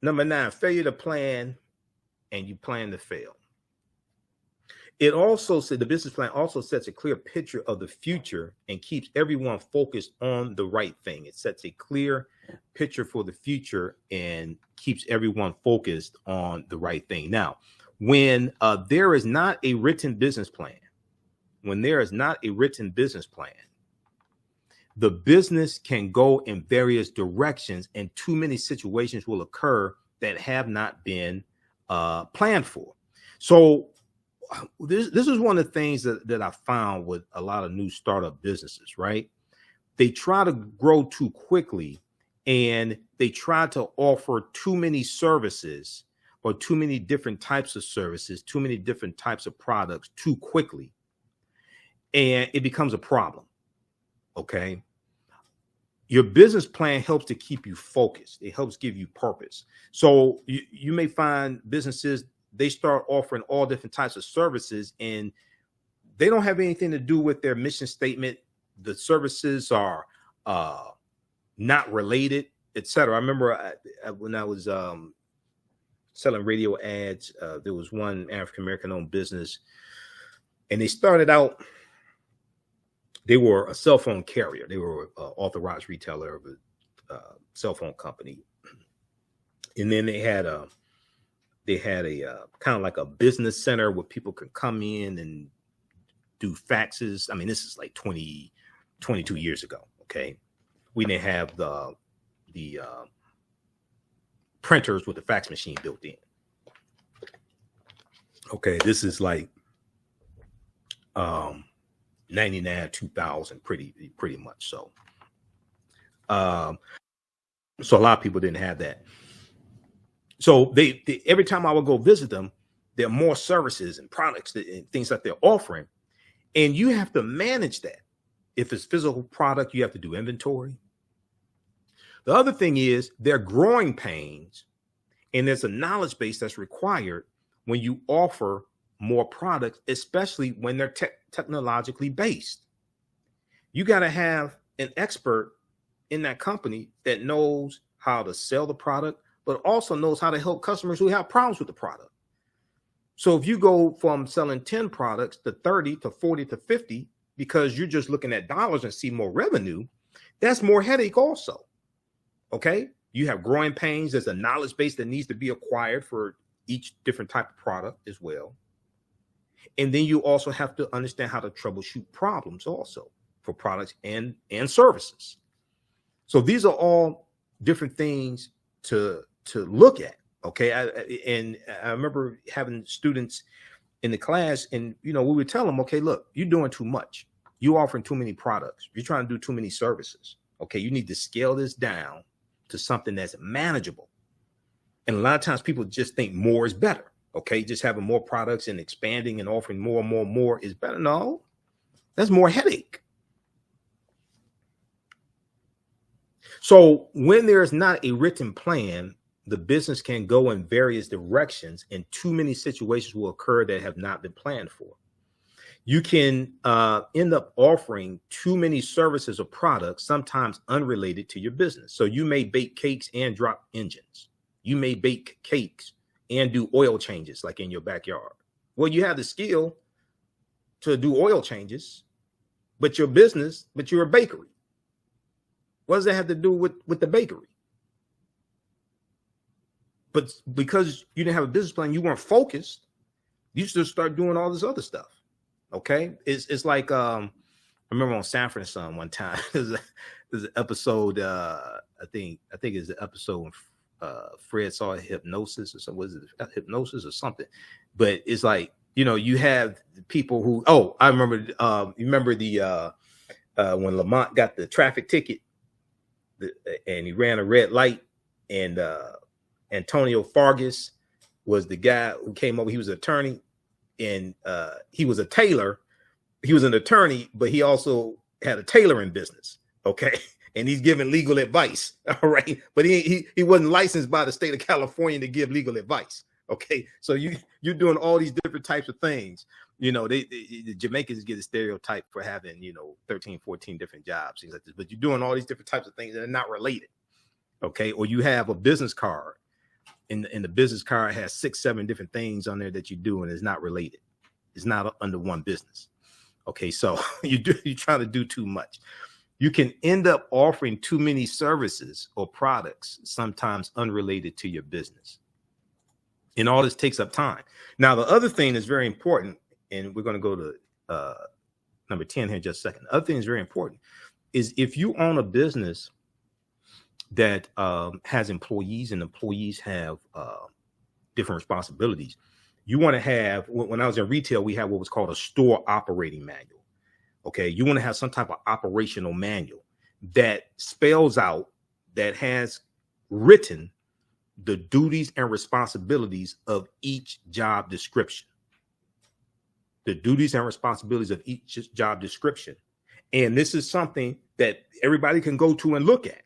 number 9, failure to plan, and you plan to fail. It also said the business plan also sets a clear picture of the future and keeps everyone focused on the right thing. It sets a clear picture for the future and keeps everyone focused on the right thing. Now, when there is not a written business plan, the business can go in various directions, and too many situations will occur that have not been planned for. So this is one of the things that I found with a lot of new startup businesses, right? They try to grow too quickly, and they try to offer too many services or too many different types of services, too many different types of products too quickly. And it becomes a problem. Okay. Your business plan helps to keep you focused. It helps give you purpose. So you may find businesses, they start offering all different types of services, and they don't have anything to do with their mission statement. The services are not related, etc. I remember when I was selling radio ads, there was one African-American owned business, and they started out, they were a cell phone carrier. They were an authorized retailer of a cell phone company. And then they had a kind of like a business center where people could come in and do faxes. I mean, this is like 22 years ago. Okay. We didn't have the printers with the fax machine built in. Okay. This is like 99, 2000, pretty much. So a lot of people didn't have that. So they every time I would go visit them, there are more services and products and things that they're offering, and you have to manage that. If it's physical product, you have to do inventory. The other thing is they're growing pains, and there's a knowledge base that's required when you offer more products, especially when they're technologically based. You got to have an expert in that company that knows how to sell the product, but also knows how to help customers who have problems with the product. So if you go from selling 10 products to 30 to 40 to 50, because you're just looking at dollars and see more revenue, that's more headache also. Okay. You have growing pains. There's a knowledge base that needs to be acquired for each different type of product as well. And then you also have to understand how to troubleshoot problems also for products and services. So these are all different things to look at. Okay. I remember having students in the class, and we would tell them, okay, look, you're doing too much. You're offering too many products. You're trying to do too many services. Okay. You need to scale this down to something that's manageable. And a lot of times people just think more is better. Okay. Just having more products and expanding and offering more and more is better. No, that's more headache. So when there's not a written plan, the business can go in various directions, and too many situations will occur that have not been planned for. You can end up offering too many services or products, sometimes unrelated to your business. So you may bake cakes and drop engines. You may bake cakes and do oil changes like in your backyard. Well, you have the skill to do oil changes, but you're a bakery. What does that have to do with the bakery? But because you didn't have a business plan, you weren't focused, you just start doing all this other stuff. Okay. It's like, I remember on Sanford and Son one time, there's an episode, I think it's the episode when Fred saw hypnosis or something. Was it hypnosis or something? But it's like, you have people who, I remember, you remember when Lamont got the traffic ticket and he ran a red light And Antonio Fargas was the guy who came over. He was an attorney, and he was a tailor. He was an attorney, but he also had a tailoring business. Okay. And he's giving legal advice. All right. But he wasn't licensed by the state of California to give legal advice. Okay. So you're doing all these different types of things. You know, the Jamaicans get a stereotype for having, 13, 14 different jobs, things like this. But you're doing all these different types of things that are not related. Okay. Or you have a business card, and the business card has 6, 7 different things on there that you do, and it's not related. It's not under one business. Okay. So you're trying to do too much. You can end up offering too many services or products, sometimes unrelated to your business. And all this takes up time. Now, the other thing that's very important, and we're going to go to number 10 here in just a second. The other thing that's very important is if you own a business that has employees, and employees have different responsibilities, you want to have, when I was in retail, we had what was called a store operating manual. Okay, you want to have some type of operational manual that spells out, that has written the duties and responsibilities of each job description. The duties and responsibilities of each job description. And this is something that everybody can go to and look at.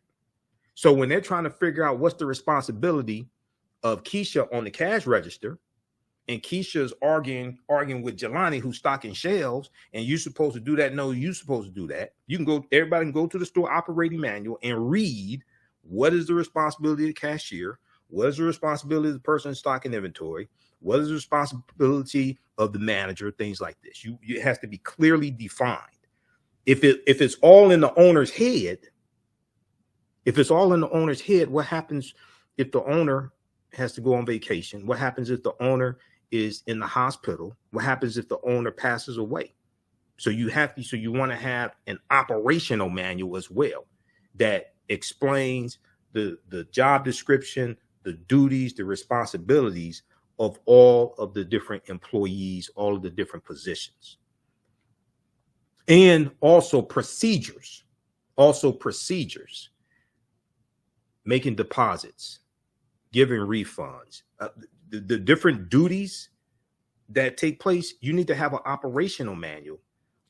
So when they're trying to figure out what's the responsibility of Keisha on the cash register, and Keisha's arguing with Jelani, who's stocking shelves, and you're supposed to do that. No, you're supposed to do that. You can go, everybody can go to the store operating manual and read what is the responsibility of the cashier, what is the responsibility of the person stocking inventory, what is the responsibility of the manager, things like this. It has to be clearly defined. If it's all in the owner's head, what happens if the owner has to go on vacation? What happens if the owner is in the hospital? What happens if the owner passes away? So you want to have an operational manual as well that explains the job description, the duties, the responsibilities of all of the different employees, all of the different positions. And also procedures, making deposits, giving refunds, the different duties that take place. You need to have an operational manual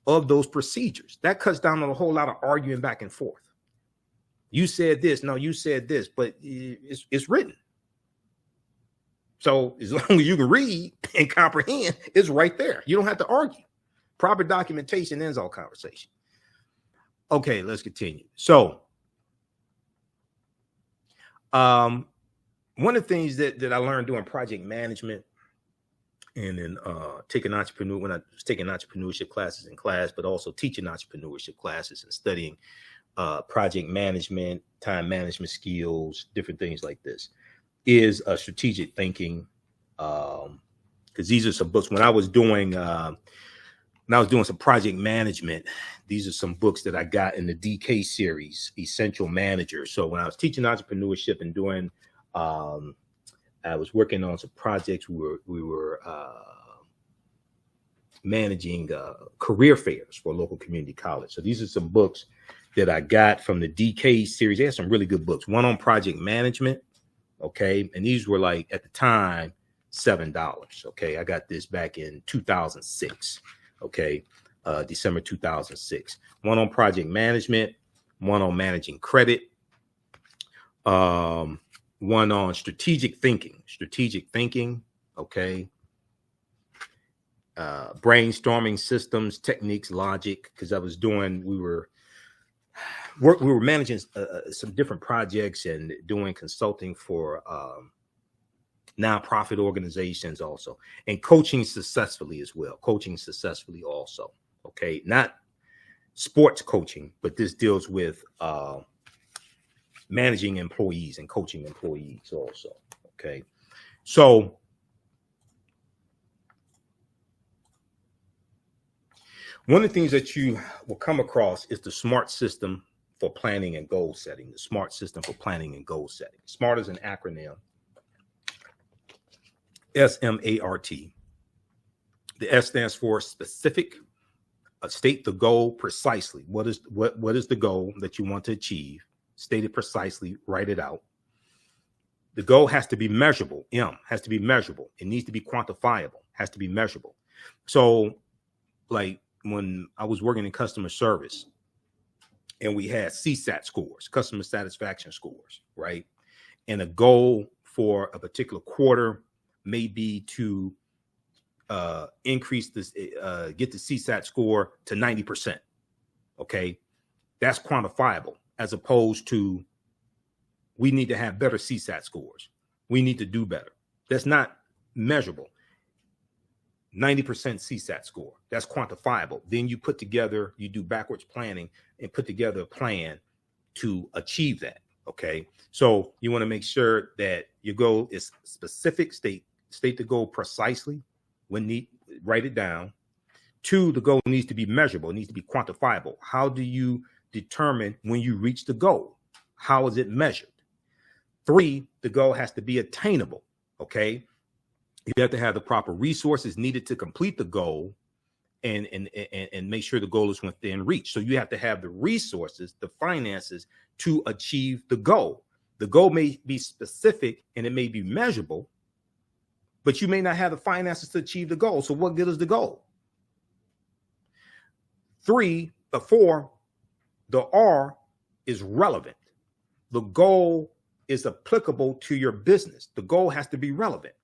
of those procedures. That cuts down on a whole lot of arguing back and forth. You said this, no, you said this, but it's written. So as long as you can read and comprehend, it's right there. You don't have to argue. Proper documentation ends all conversation. Okay, let's continue. So, one of the things that I learned doing project management, and then when I was taking entrepreneurship classes in class, but also teaching entrepreneurship classes and studying project management, time management skills, different things like this, is strategic thinking. Because these are some books. When I was doing some project management, these are some books that I got in the DK series, Essential Manager. So when I was teaching entrepreneurship and doing I was working on some projects. We were managing career fairs for a local community college. So these are some books that I got from the DK series. They had some really good books. One on project management. Okay. And these were like, at the time, $7. Okay. I got this back in 2006. Okay. December 2006. One on project management, one on managing credit, one on strategic thinking. Okay. Brainstorming systems, techniques, logic, because we were managing some different projects and doing consulting for nonprofit organizations also, and coaching successfully as well. Also. Okay. Not sports coaching, but this deals with managing employees and coaching employees also. Okay. So one of the things that you will come across is the SMART system for planning and goal setting. The SMART system for planning and goal setting. SMART is an acronym. SMART. The S stands for specific. State the goal precisely. What is the goal that you want to achieve? State it precisely. Write it out. The goal has to be measurable. M has to be measurable. It needs to be quantifiable, has to be measurable. So like when I was working in customer service and we had CSAT scores, customer satisfaction scores, right? And a goal for a particular quarter may be to increase this, get the CSAT score to 90%. Okay. That's quantifiable, as opposed to we need to have better CSAT scores. We need to do better. That's not measurable. 90% CSAT score, that's quantifiable. Then you put together, you do backwards planning and put together a plan to achieve that. Okay. So you want to make sure that your goal is specific, state the goal precisely when need, write it down. 2, the goal needs to be measurable. It needs to be quantifiable. How do you determine when you reach the goal? How is it measured? 3, the goal has to be attainable. Okay. You have to have the proper resources needed to complete the goal and make sure the goal is within reach. So you have to have the resources, the finances to achieve the goal. The goal may be specific and it may be measurable, but you may not have the finances to achieve the goal. So what good is the goal? 4, the R is relevant. The goal is applicable to your business. The goal has to be relevant.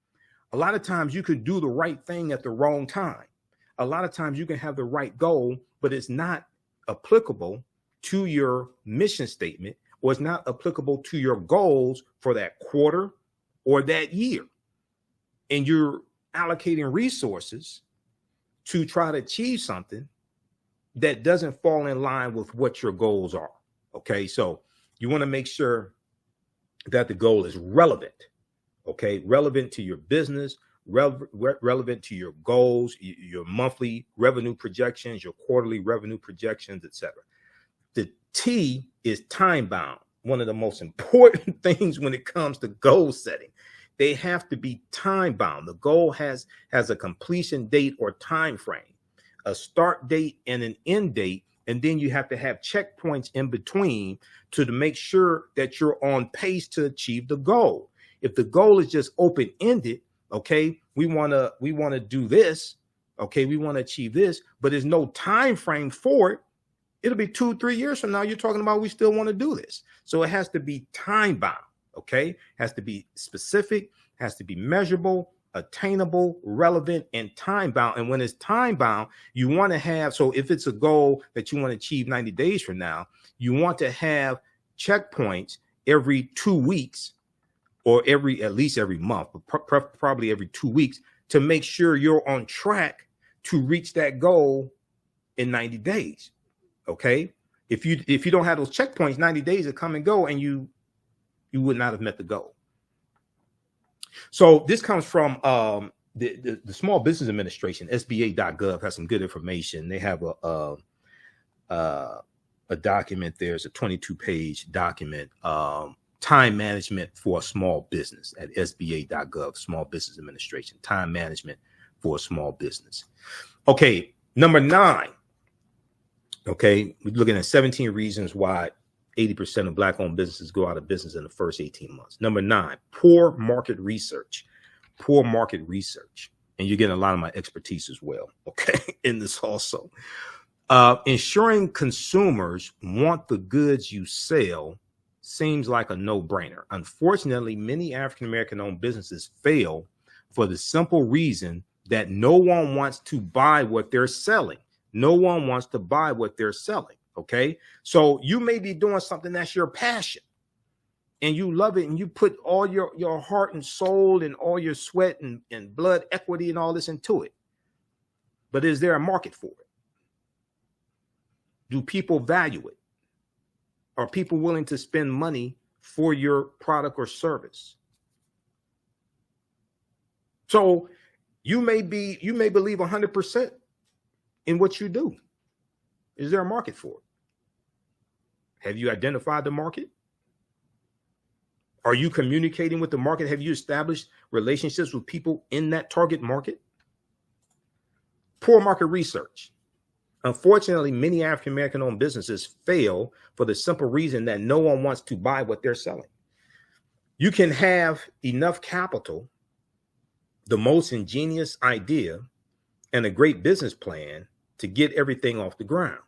A lot of times you could do the right thing at the wrong time. A lot of times you can have the right goal, but it's not applicable to your mission statement, or it's not applicable to your goals for that quarter or that year. And you're allocating resources to try to achieve something that doesn't fall in line with what your goals are. Okay, so you want to make sure that the goal is relevant. Okay, relevant to your business, relevant to your goals, your monthly revenue projections, your quarterly revenue projections, etc. The T is time bound. One of the most important things when it comes to goal setting. They have to be time bound. The goal has a completion date or time frame, a start date and an end date, and then you have to have checkpoints in between to make sure that you're on pace to achieve the goal. If the goal is just open-ended, okay, we want to do this, okay, we want to achieve this, but there's no time frame for it. It'll be 2-3 years from now. You're talking about we still want to do this. So it has to be time bound, okay? Has to be specific, has to be measurable, attainable, relevant, and time bound. And when it's time bound, you want to have, so if it's a goal that you want to achieve 90 days from now, you want to have checkpoints every 2 weeks, or at least every month, but probably every 2 weeks, to make sure you're on track to reach that goal in 90 days. Okay. If you don't have those checkpoints, 90 days will come and go, and you would not have met the goal. So this comes from the Small Business Administration. SBA.gov has some good information. They have a document. There's a 22-page document. Time management for a small business at SBA.gov, Small Business Administration, time management for a small business. Okay, number 9. Okay, we're looking at 17 reasons why 80% of Black-owned businesses go out of business in the first 18 months. Number 9, poor market research. Poor market research. And you're getting a lot of my expertise as well, okay, in this also. Ensuring consumers want the goods you sell seems like a no-brainer. Unfortunately, many African-American owned businesses fail for the simple reason that no one wants to buy what they're selling. No one wants to buy what they're selling. Okay. So you may be doing something that's your passion and you love it, and you put all your heart and soul and all your sweat and blood equity and all this into it. But is there a market for it? Do people value it? Are people willing to spend money for your product or service? So you may believe 100% in what you do. Is there a market for it? Have you identified the market? Are you communicating with the market? Have you established relationships with people in that target market? Poor market research. Unfortunately, many African-American owned businesses fail for the simple reason that no one wants to buy what they're selling. You can have enough capital, the most ingenious idea, and a great business plan to get everything off the ground.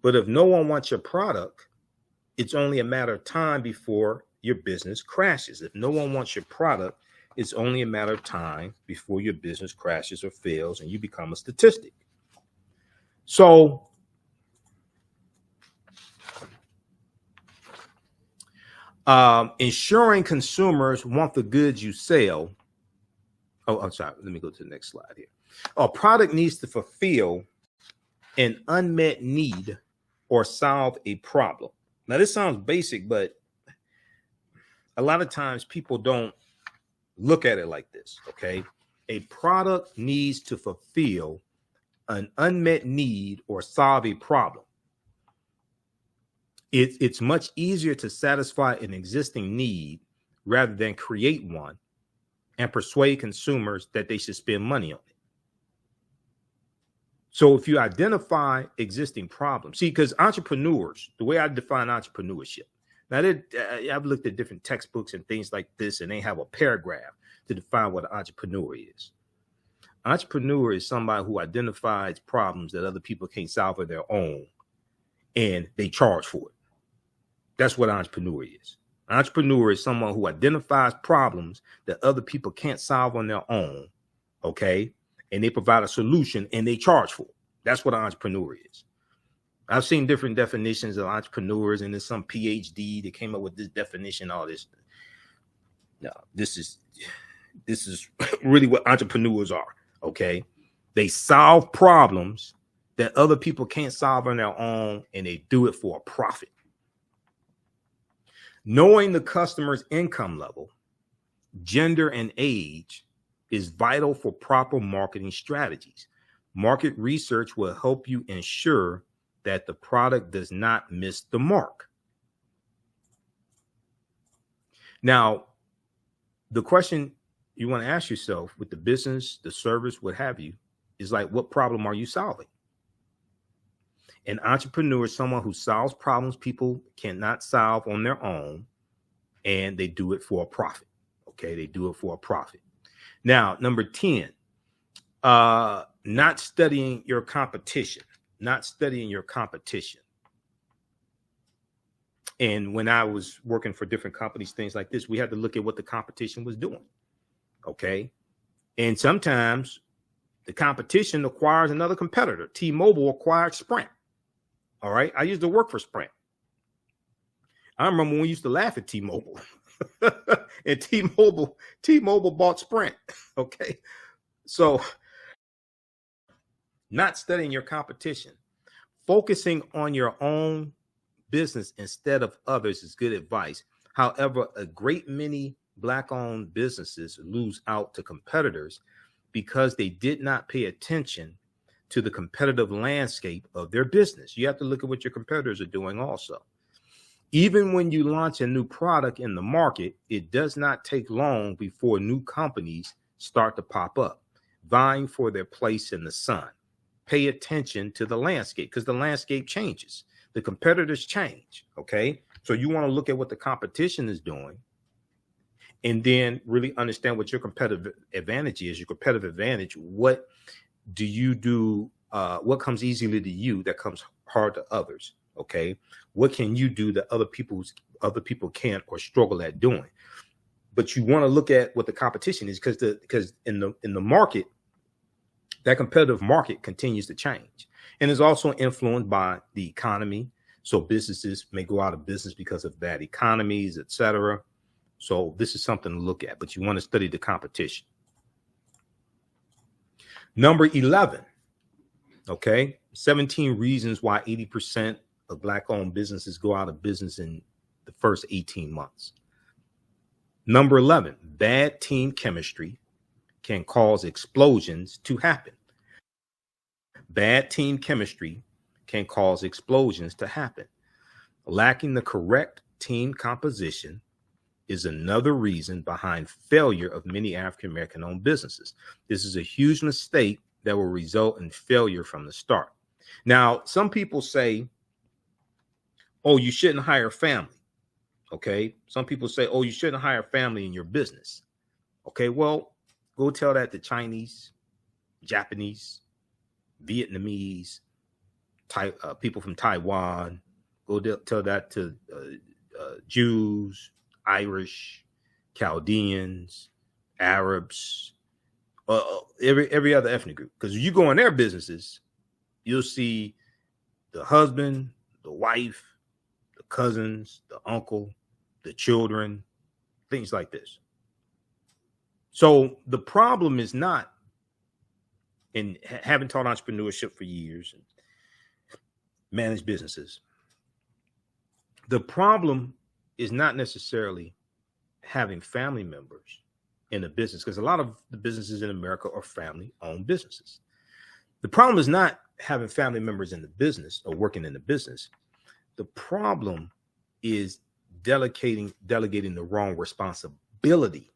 But if no one wants your product, it's only a matter of time before your business crashes. If no one wants your product, it's only a matter of time before your business crashes or fails and you become a statistic. So ensuring consumers want the goods you sell. Oh, I'm sorry. Let me go to the next slide here. A product needs to fulfill an unmet need or solve a problem. Now, this sounds basic, but a lot of times people don't look at it like this, okay? A product needs to fulfill an unmet need or solve a problem. It's much easier to satisfy an existing need rather than create one and persuade consumers that they should spend money on it. So if you identify existing problems, see, because entrepreneurs, the way I define entrepreneurship, now I've looked at different textbooks and things like this, and they have a paragraph to define what an entrepreneur is. Entrepreneur is somebody who identifies problems that other people can't solve on their own, and they charge for it. That's what an entrepreneur is. An entrepreneur is someone who identifies problems that other people can't solve on their own, okay? And they provide a solution and they charge for it. That's what an entrepreneur is. I've seen different definitions of entrepreneurs, and there's some PhD that came up with this definition, all this. No, this is really what entrepreneurs are, okay? They solve problems that other people can't solve on their own, and they do it for a profit. Knowing the customer's income level, gender, and age is vital for proper marketing strategies. Market research will help you ensure that the product does not miss the mark. Now, the question you want to ask yourself with the business, the service, what have you, is like, what problem are you solving? An entrepreneur is someone who solves problems people cannot solve on their own, and they do it for a profit. Okay, they do it for a profit. Now, number 10, not studying your competition. Not studying your competition. And when I was working for different companies, things like this, we had to look at what the competition was doing. Okay. And sometimes the competition acquires another competitor. T-Mobile acquired Sprint. All right. I used to work for Sprint. I remember when we used to laugh at T-Mobile. And T-Mobile bought Sprint. Okay. So not studying your competition, focusing on your own business instead of others is good advice. However, a great many Black-owned businesses lose out to competitors because they did not pay attention to the competitive landscape of their business. You have to look at what your competitors are doing also. Even when you launch a new product in the market, it does not take long before new companies start to pop up, vying for their place in the sun. Pay attention to the landscape because the landscape changes. The competitors change, okay? So you want to look at what the competition is doing and then really understand what your competitive advantage is. Your competitive advantage, what do you do? What comes easily to you that comes hard to others, okay? What can you do that other people can't or struggle at doing? But you want to look at what the competition is because in the market, that competitive market continues to change and is also influenced by the economy. So businesses may go out of business because of bad economies, etc. So this is something to look at, but you want to study the competition. Number 11, okay, 17 reasons why 80% of Black-owned businesses go out of business in the first 18 months. Number 11, bad team chemistry can cause explosions to happen. Bad team chemistry can cause explosions to happen. Lacking the correct team composition is another reason behind failure of many African-American owned businesses. This is a huge mistake that will result in failure from the start. Now, some people say, oh, you shouldn't hire family. Okay. Some people say, oh, you shouldn't hire family in your business. Okay. Well, go tell that to Chinese, Japanese, Vietnamese, people from Taiwan. Go tell that to Jews, Irish, Chaldeans, Arabs, every other ethnic group. Because you go in their businesses, you'll see the husband, the wife, the cousins, the uncle, the children, things like this. So the problem is not in having taught entrepreneurship for years and managed businesses. The problem is not necessarily having family members in a business, because a lot of the businesses in America are family-owned businesses. The problem is not having family members in the business or working in the business. The problem is delegating the wrong responsibility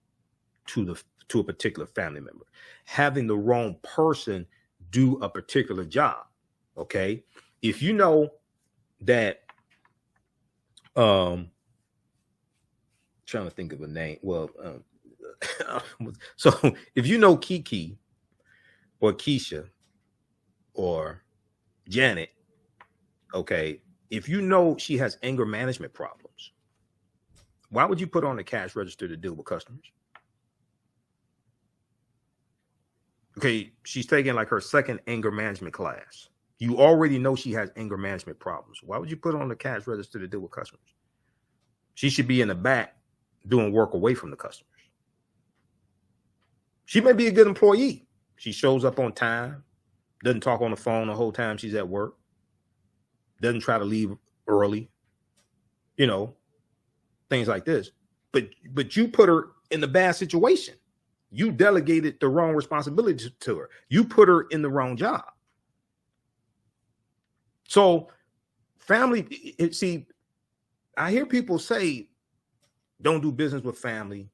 to a particular family member, having the wrong person do a particular job. Okay, if you know that, trying to think of a name. Well, so if you know Kiki or Keisha or Janet, okay, if you know she has anger management problems, why would you put on the cash register to deal with customers? Okay, she's taking like her second anger management class. You already know she has anger management problems. Why would you put her on the cash register to deal with customers? She should be in the back doing work away from the customers. She may be a good employee. She shows up on time, doesn't talk on the phone the whole time she's at work, doesn't try to leave early, things like this. But you put her in the bad situation. You delegated the wrong responsibility to her. You put her in the wrong job. So family, see, I hear people say, don't do business with family.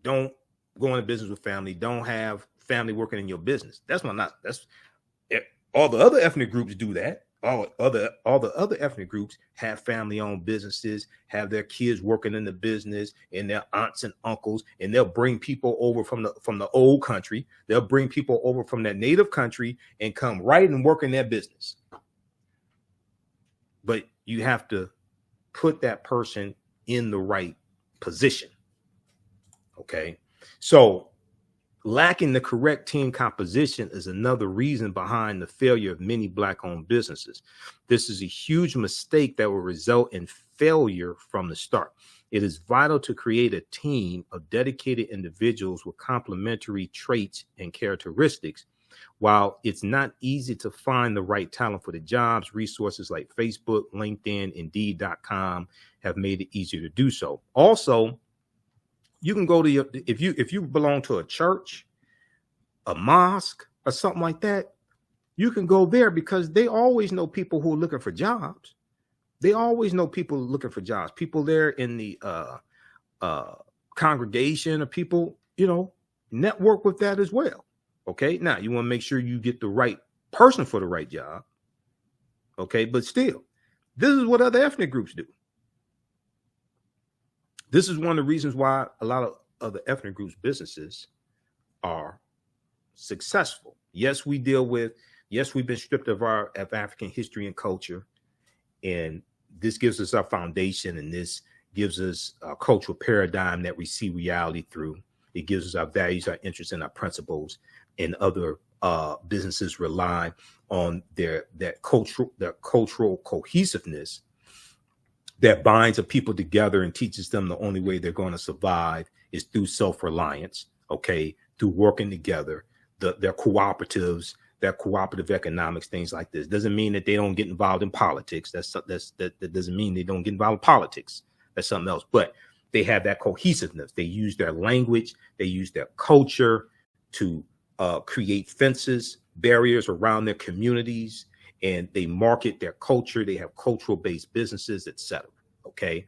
Don't go into business with family. Don't have family working in your business. That's all the other ethnic groups do that. All the other ethnic groups have family-owned businesses, have their kids working in the business, and their aunts and uncles, and they'll bring people over from the old country. They'll bring people over from their native country and come right and work in their business. But you have to put that person in the right position. Okay, so lacking the correct team composition is another reason behind the failure of many Black-owned businesses. This is a huge mistake that will result in failure from the start. It is vital to create a team of dedicated individuals with complementary traits and characteristics. While it's not easy to find the right talent for the jobs, resources like Facebook, LinkedIn, Indeed.com have made it easier to do so. Also, you can go to if you belong to a church, a mosque, or something like that, you can go there because they always know people who are looking for jobs. They always know people looking for jobs. People there in the congregation, or people, network with that as well. Okay, now you want to make sure you get the right person for the right job. Okay, but still, this is what other ethnic groups do. This is one of the reasons why a lot of other ethnic groups' businesses are successful. Yes, we've been stripped of our African history and culture, and this gives us our foundation, and this gives us a cultural paradigm that we see reality through. It gives us our values, our interests, and our principles. And other businesses rely on their cultural cohesiveness that binds a people together and teaches them the only way they're going to survive is through self-reliance, okay, through working together, their cooperatives, their cooperative economics, things like this. Doesn't mean that they don't get involved in politics. That doesn't mean they don't get involved in politics. That's something else. But they have that cohesiveness. They use their language. They use their culture to create fences, barriers around their communities, and they market their culture. They have cultural-based businesses, etc. Okay,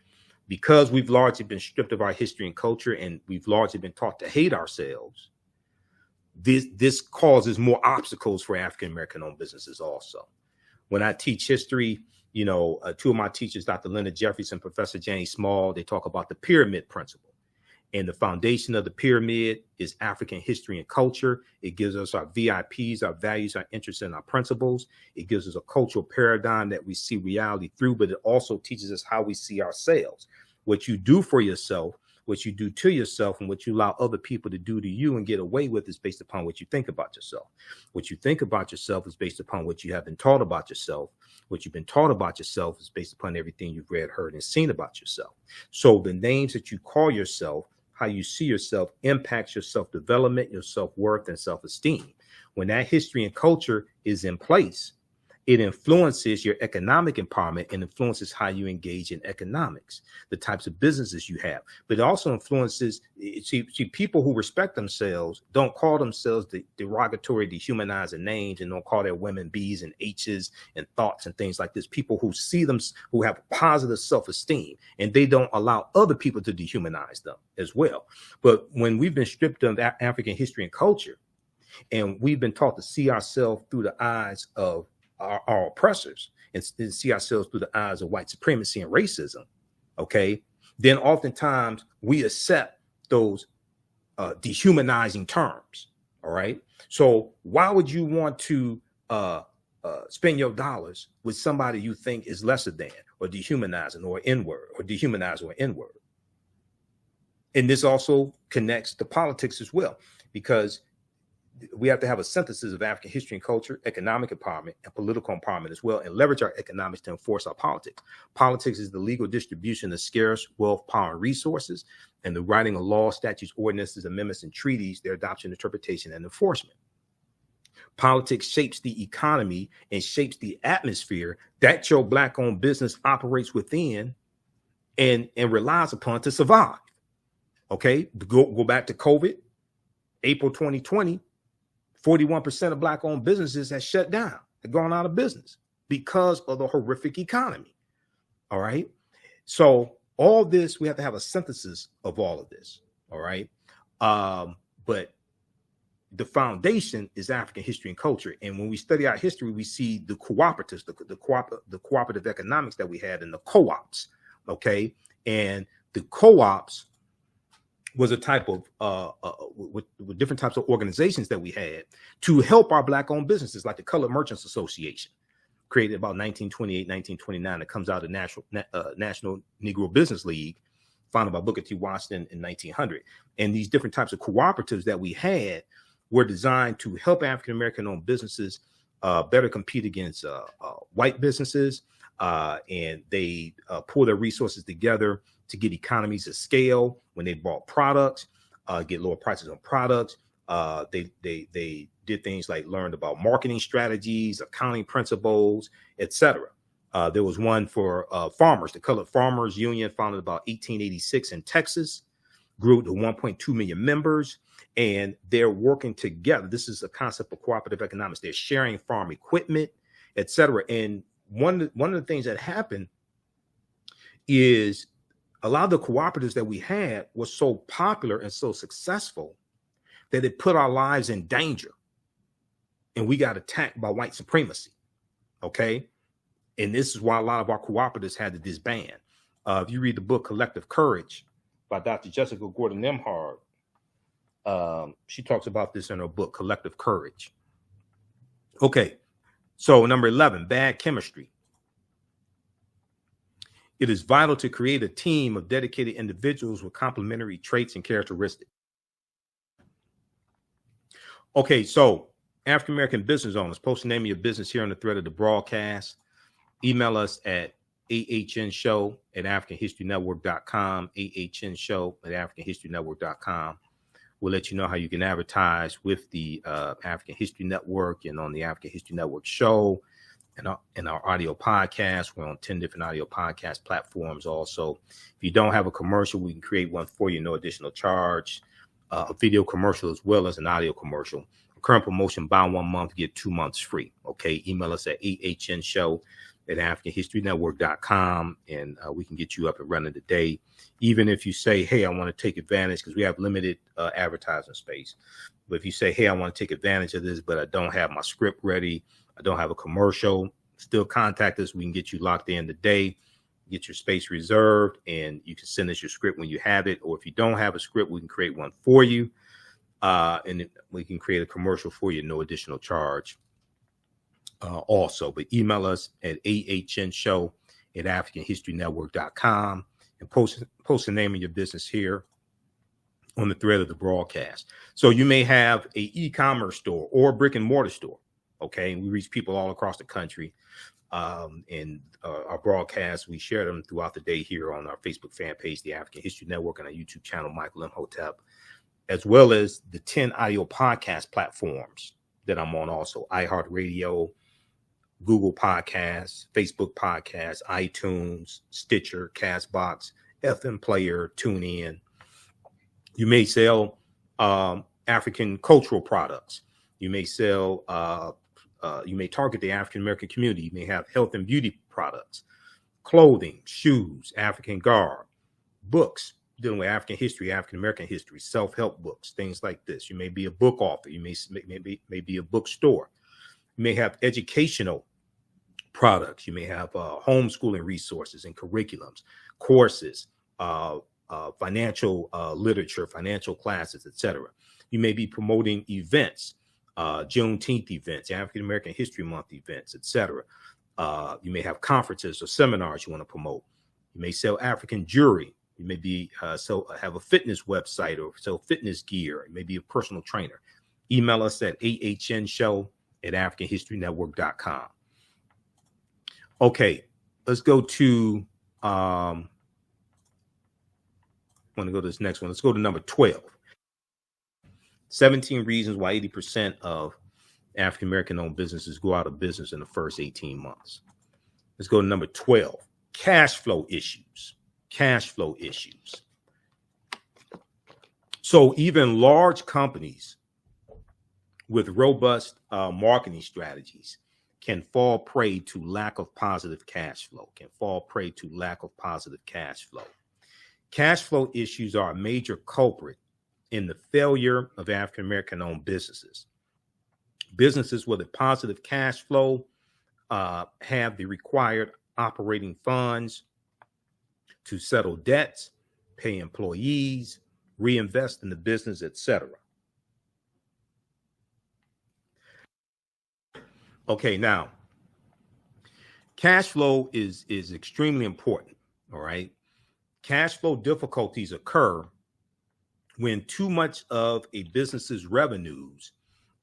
because we've largely been stripped of our history and culture, and we've largely been taught to hate ourselves. This causes more obstacles for African American-owned businesses. Also, when I teach history, Two of my teachers, Dr. Leonard Jeffries and Professor James Small, they talk about the pyramid principle. And the foundation of the pyramid is African history and culture. It gives us our VIPs, our values, our interests, and our principles. It gives us a cultural paradigm that we see reality through, but it also teaches us how we see ourselves. What you do for yourself, what you do to yourself, and what you allow other people to do to you and get away with is based upon what you think about yourself. What you think about yourself is based upon what you have been taught about yourself. What you've been taught about yourself is based upon everything you've read, heard, and seen about yourself. So the names that you call yourself, how you see yourself, impacts your self-development, your self-worth, and self-esteem. When that history and culture is in place, it influences your economic empowerment and influences how you engage in economics, the types of businesses you have. But it also influences, see people who respect themselves don't call themselves the derogatory, dehumanizing names, and don't call their women B's and H's and thoughts and things like this. People who see them, who have positive self-esteem, and they don't allow other people to dehumanize them as well. But when we've been stripped of African history and culture, and we've been taught to see ourselves through the eyes of our oppressors and see ourselves through the eyes of white supremacy and racism, okay, then oftentimes we accept those dehumanizing terms, all right? So why would you want to spend your dollars with somebody you think is lesser than, or dehumanizing, or N-word, or dehumanize, or N-word? And this also connects to politics as well, because we have to have a synthesis of African history and culture, economic empowerment, and political empowerment as well, and leverage our economics to enforce our politics. Politics is the legal distribution of scarce wealth, power, and resources, and the writing of laws, statutes, ordinances, amendments, and treaties, their adoption, interpretation, and enforcement. Politics shapes the economy and shapes the atmosphere that your Black-owned business operates within and relies upon to survive. Okay, go back to COVID, April 2020. 41% of Black-owned businesses have shut down, have gone out of business because of the horrific economy. All right. So all this, we have to have a synthesis of all of this. All right. But the foundation is African history and culture. And when we study our history, we see the cooperatives, the cooperative economics that we had, and the co-ops. Okay. And the co-ops was a type of with different types of organizations that we had to help our Black-owned businesses, like the Colored Merchants Association, created about 1928, 1929. It comes out of National Negro Business League, founded by Booker T. Washington in 1900. And these different types of cooperatives that we had were designed to help African-American-owned businesses better compete against white businesses, and they pull their resources together to get economies of scale when they bought products, get lower prices on products. They did things like learned about marketing strategies, accounting principles, etc. There was one for farmers, the Colored Farmers Union, founded about 1886 in Texas, grew to 1.2 million members, and they're working together. This is a concept of cooperative economics. They're sharing farm equipment, etc. And one of the things that happened is a lot of the cooperatives that we had was so popular and so successful that it put our lives in danger. And we got attacked by white supremacy. Okay. And this is why a lot of our cooperatives had to disband. If you read the book Collective Courage by Dr. Jessica Gordon Nemhard, she talks about this in her book, Collective Courage. Okay. So number 11, bad chemistry. It is vital to create a team of dedicated individuals with complementary traits and characteristics. Okay, so African American business owners, post the name of your business here on the thread of the broadcast. Email us at ahnshow@africanhistorynetwork.com, ahnshow@africanhistorynetwork.com. We'll let you know how you can advertise with the African History Network and on the African History Network show. And our audio podcast. We're on 10 different audio podcast platforms also. If you don't have a commercial, we can create one for you, no additional charge. A video commercial as well as an audio commercial. Current promotion, buy 1 month, get 2 months free. Okay, email us at ahnshow@africanhistorynetwork.com, and we can get you up and running today. Even if you say, hey, I want to take advantage, because we have limited advertising space. But if you say, hey, I want to take advantage of this, but I don't have my script ready, I don't have a commercial, Still contact us. We can get you locked in today, get your space reserved, and you can send us your script when you have it. Or if you don't have a script, we can create one for you. And we can create a commercial for you, no additional charge also. But email us at ahnshow@africanhistorynetwork.com and post the name of your business here on the thread of the broadcast. So you may have a e-commerce store or a brick and mortar store. Okay. And we reach people all across the country. And our broadcasts, we share them throughout the day here on our Facebook fan page, the African History Network, and our YouTube channel, Michael Imhotep, as well as the 10 audio podcast platforms that I'm on also: iHeartRadio, Google Podcasts, Facebook Podcasts, iTunes, Stitcher, Castbox, FM Player, TuneIn. You may sell African cultural products. You may sell, you may target the African American community. You may have health and beauty products, clothing, shoes, African garb, books dealing with African history, African American history, self-help books, things like this. You may be a book author. You may be a bookstore. You may have educational products. You may have homeschooling resources and curriculums, courses, financial literature, financial classes, etc. You may be promoting events, Juneteenth events, African American History Month events, etc. You may have conferences or seminars you want to promote. You may sell African jewelry. You may be have a fitness website or sell fitness gear. You may be a personal trainer. Email us at ahnshow@africanhistorynetwork.com. Okay, let's go to I want to go to this next one. Let's go to number 12. 17 reasons why 80% of African American owned businesses go out of business in the first 18 months. Let's go to number 12. Cash flow issues. Cash flow issues. So even large companies with robust marketing strategies can fall prey to lack of positive cash flow, Cash flow issues are a major culprit in the failure of African American owned businesses. Businesses with a positive cash flow have the required operating funds to settle debts, pay employees, reinvest in the business, etc. Okay, now, cash flow is extremely important, all right? Cash flow difficulties occur when too much of a business's revenues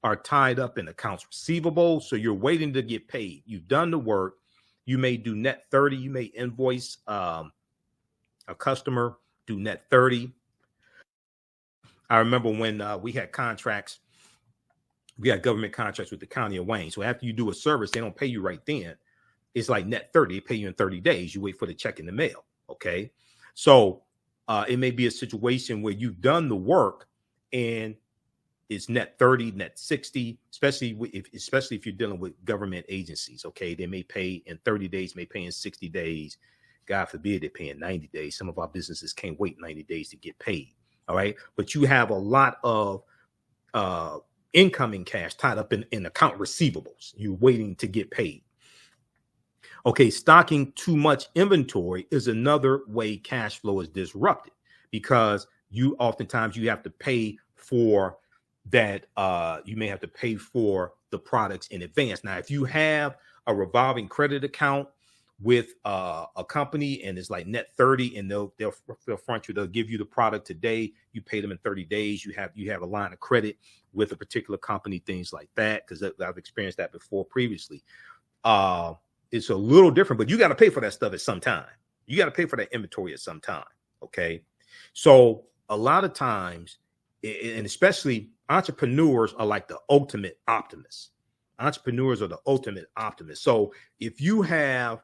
are tied up in accounts receivable, so you're waiting to get paid. You've done the work. You may do net 30. You may invoice a customer, do net 30. I remember when we had contracts. We had government contracts with the county of Wayne. So after you do a service, they don't pay you right then. It's like net 30. They pay you in 30 days. You wait for the check in the mail. Okay. So it may be a situation where you've done the work and it's net 30, net 60, especially if you're dealing with government agencies. Okay. They may pay in 30 days, may pay in 60 days. God forbid they pay in 90 days. Some of our businesses can't wait 90 days to get paid. All right. But you have a lot of incoming cash tied up in account receivables. You're waiting to get paid. Okay, stocking too much inventory is another way cash flow is disrupted, because oftentimes you have to pay for that. You may have to pay for the products in advance. Now, if you have a revolving credit account with a company and it's like net 30, and they'll front you, they'll give you the product today, you pay them in 30 days, you have a line of credit with a particular company, things like that, because I've experienced that before previously. It's a little different, but you got to pay for that stuff at some time. You got to pay for that inventory at some time. Okay. So a lot of times, and especially entrepreneurs are like the ultimate optimists. Entrepreneurs are the ultimate optimists. So if you have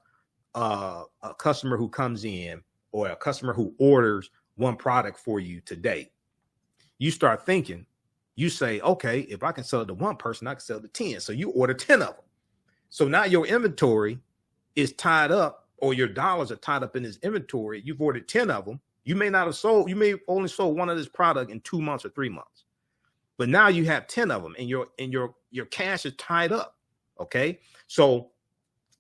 a customer who comes in, or a customer who orders one product for you today, you start thinking, you say, okay, if I can sell it to one person, I can sell it to 10. So you order 10 of them. So now your inventory is tied up, or your dollars are tied up in this inventory. You've ordered 10 of them. You may not have sold, you may only sold one of this product in 2 months or 3 months. But now you have 10 of them, and your cash is tied up. Okay. So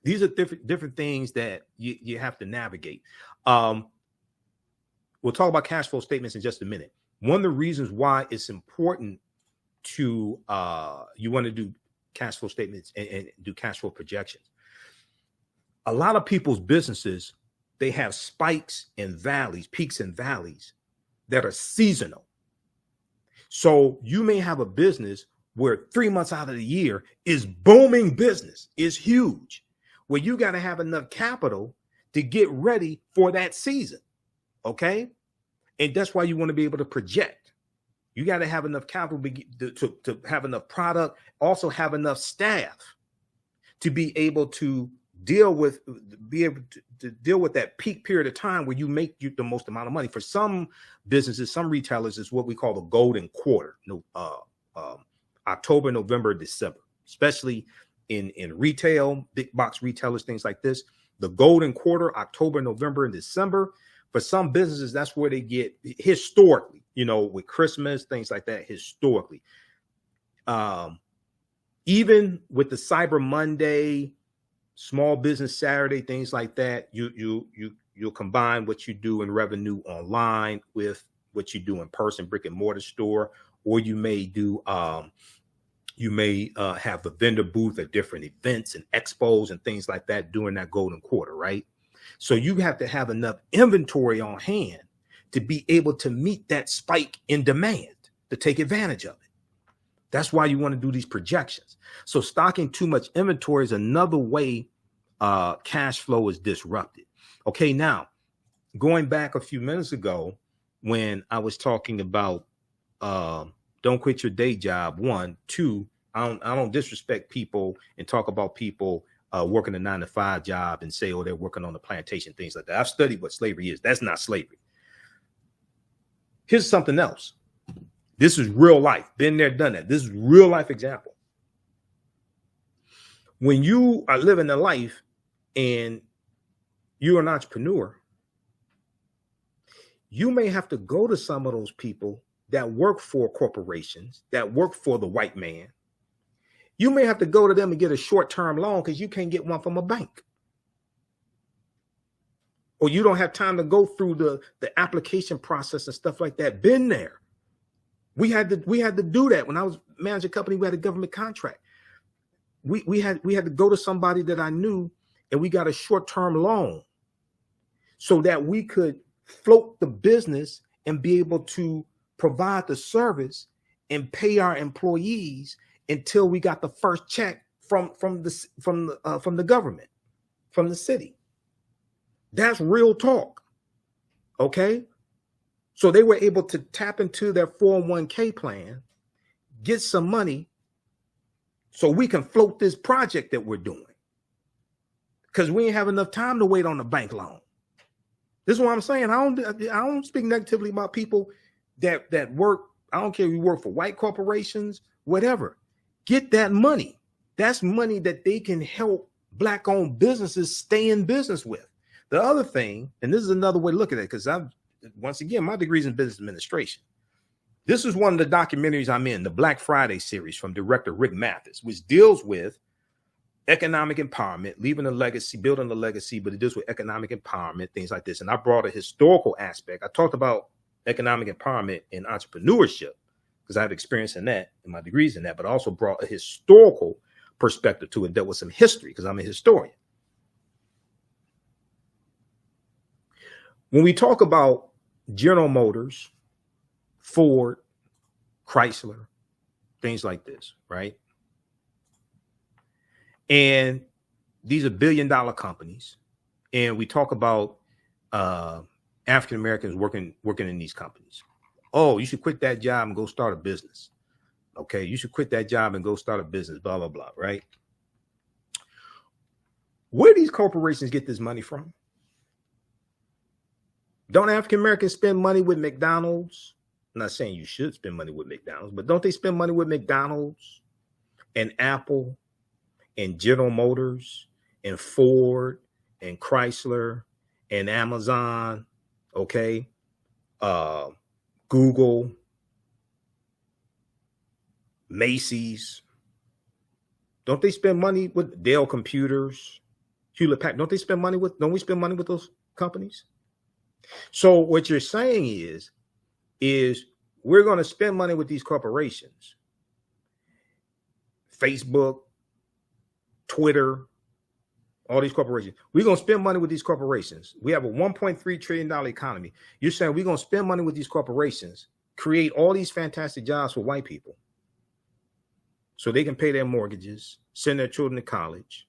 These are different things that you have to navigate. We'll talk about cash flow statements in just a minute. One of the reasons why it's important to you want to do cash flow statements and do cash flow projections. A lot of people's businesses, they have spikes and valleys, peaks and valleys that are seasonal. So you may have a business where 3 months out of the year is booming business, is huge, where you got to have enough capital to get ready for that season. Okay. And that's why you want to be able to project. You got to have enough capital to have enough product, also have enough staff to be able to deal with that peak period of time where you make the most amount of money. For some businesses, some retailers, is what we call the golden quarter. October, November, December, especially in retail, big box retailers, things like this. The golden quarter, October, November, and December. For some businesses, that's where they get historically, with Christmas, things like that, historically. Even with the Cyber Monday, Small Business Saturday, things like that, you'll combine what you do in revenue online with what you do in person, brick and mortar store, or you may do have the vendor booth at different events and expos and things like that during that golden quarter, right? So you have to have enough inventory on hand to be able to meet that spike in demand, to take advantage of it. That's why you want to do these projections. So stocking too much inventory is another way cash flow is disrupted. Okay, now going back a few minutes ago when I was talking about don't quit your day job. 1, 2, I don't disrespect people and talk about people working a 9-to-5 job and say, oh, they're working on the plantation, things like that. I've studied what slavery is. That's not slavery. Here's something else. This is real life. Been there, done that. This is real life example. When you are living a life and you're an entrepreneur, you may have to go to some of those people that work for corporations, that work for the white man. You may have to go to them and get a short-term loan because you can't get one from a bank. Or you don't have time to go through the application process and stuff like that. Been there. We had to do that. When I was managing a company, we had a government contract. We had to go to somebody that I knew, and we got a short-term loan so that we could float the business and be able to provide the service and pay our employees until we got the first check from the government, from the city. That's real talk. Okay. So they were able to tap into their 401k plan, get some money so we can float this project that we're doing. Because we ain't have enough time to wait on the bank loan. This is what I'm saying. I don't speak negatively about people that work. I don't care if you work for white corporations, whatever. Get that money. That's money that they can help Black-owned businesses stay in business with. The other thing, and this is another way to look at it, because once again, my degree is in business administration. This is one of the documentaries I'm in, the Black Friday series from director Rick Mathis, which deals with economic empowerment, leaving a legacy, building a legacy, but it deals with economic empowerment, things like this. And I brought a historical aspect. I talked about economic empowerment and entrepreneurship because I have experience in that and my degrees in that, but I also brought a historical perspective to it, dealt with some history because I'm a historian. When we talk about General Motors, Ford, Chrysler, things like this, right? And these are billion-dollar companies. And we talk about African Americans working in these companies. Oh, you should quit that job and go start a business. Okay, you should quit that job and go start a business, blah, blah, blah, right? Where do these corporations get this money from? Don't African Americans spend money with McDonald's? I'm not saying you should spend money with McDonald's, but don't they spend money with McDonald's and Apple and General Motors and Ford and Chrysler and Amazon, okay? Google, Macy's. Don't they spend money with Dell Computers, Hewlett Packard, don't we spend money with those companies? So what you're saying is we're going to spend money with these corporations, Facebook, Twitter, all these corporations. We're going to spend money with these corporations. We have a $1.3 trillion economy. You're saying we're going to spend money with these corporations, create all these fantastic jobs for white people so they can pay their mortgages, send their children to college,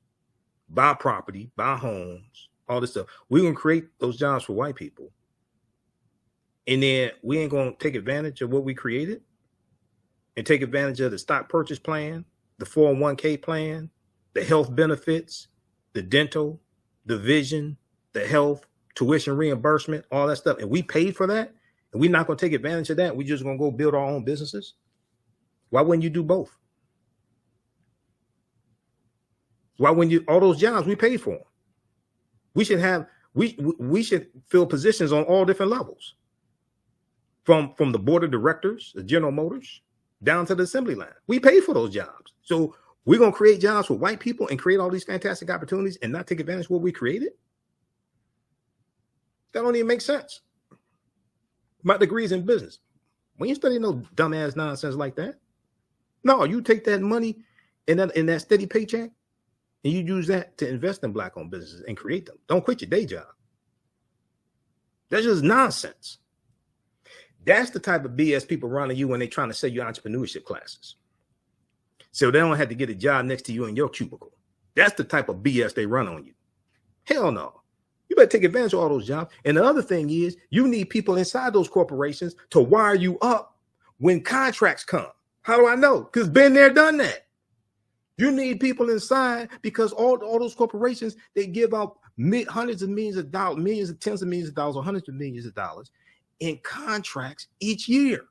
buy property, buy homes, all this stuff. We're going to create those jobs for white people. And then we ain't going to take advantage of what we created and take advantage of the stock purchase plan, the 401k plan, the health benefits, the dental, the vision, the health, tuition reimbursement, all that stuff. And we paid for that. And we're not going to take advantage of that. We're just going to go build our own businesses. Why wouldn't you do both? Why wouldn't you? All those jobs, we paid for them. We should fill positions on all different levels. From the board of directors, the General Motors, down to the assembly line. We pay for those jobs. So we're going to create jobs for white people and create all these fantastic opportunities and not take advantage of what we created? That don't even make sense. My degree's in business. We ain't studying no dumbass nonsense like that. No, you take that money in that steady paycheck and you use that to invest in black-owned businesses and create them. Don't quit your day job. That's just nonsense. That's the type of BS people run on you when they're trying to sell you entrepreneurship classes. So they don't have to get a job next to you in your cubicle. That's the type of BS they run on you. Hell no. You better take advantage of all those jobs. And the other thing is you need people inside those corporations to wire you up when contracts come. How do I know? Because been there, done that. You need people inside because all those corporations, they give out hundreds of millions of dollars, millions of tens of millions of dollars, or hundreds of millions of dollars in contracts each year.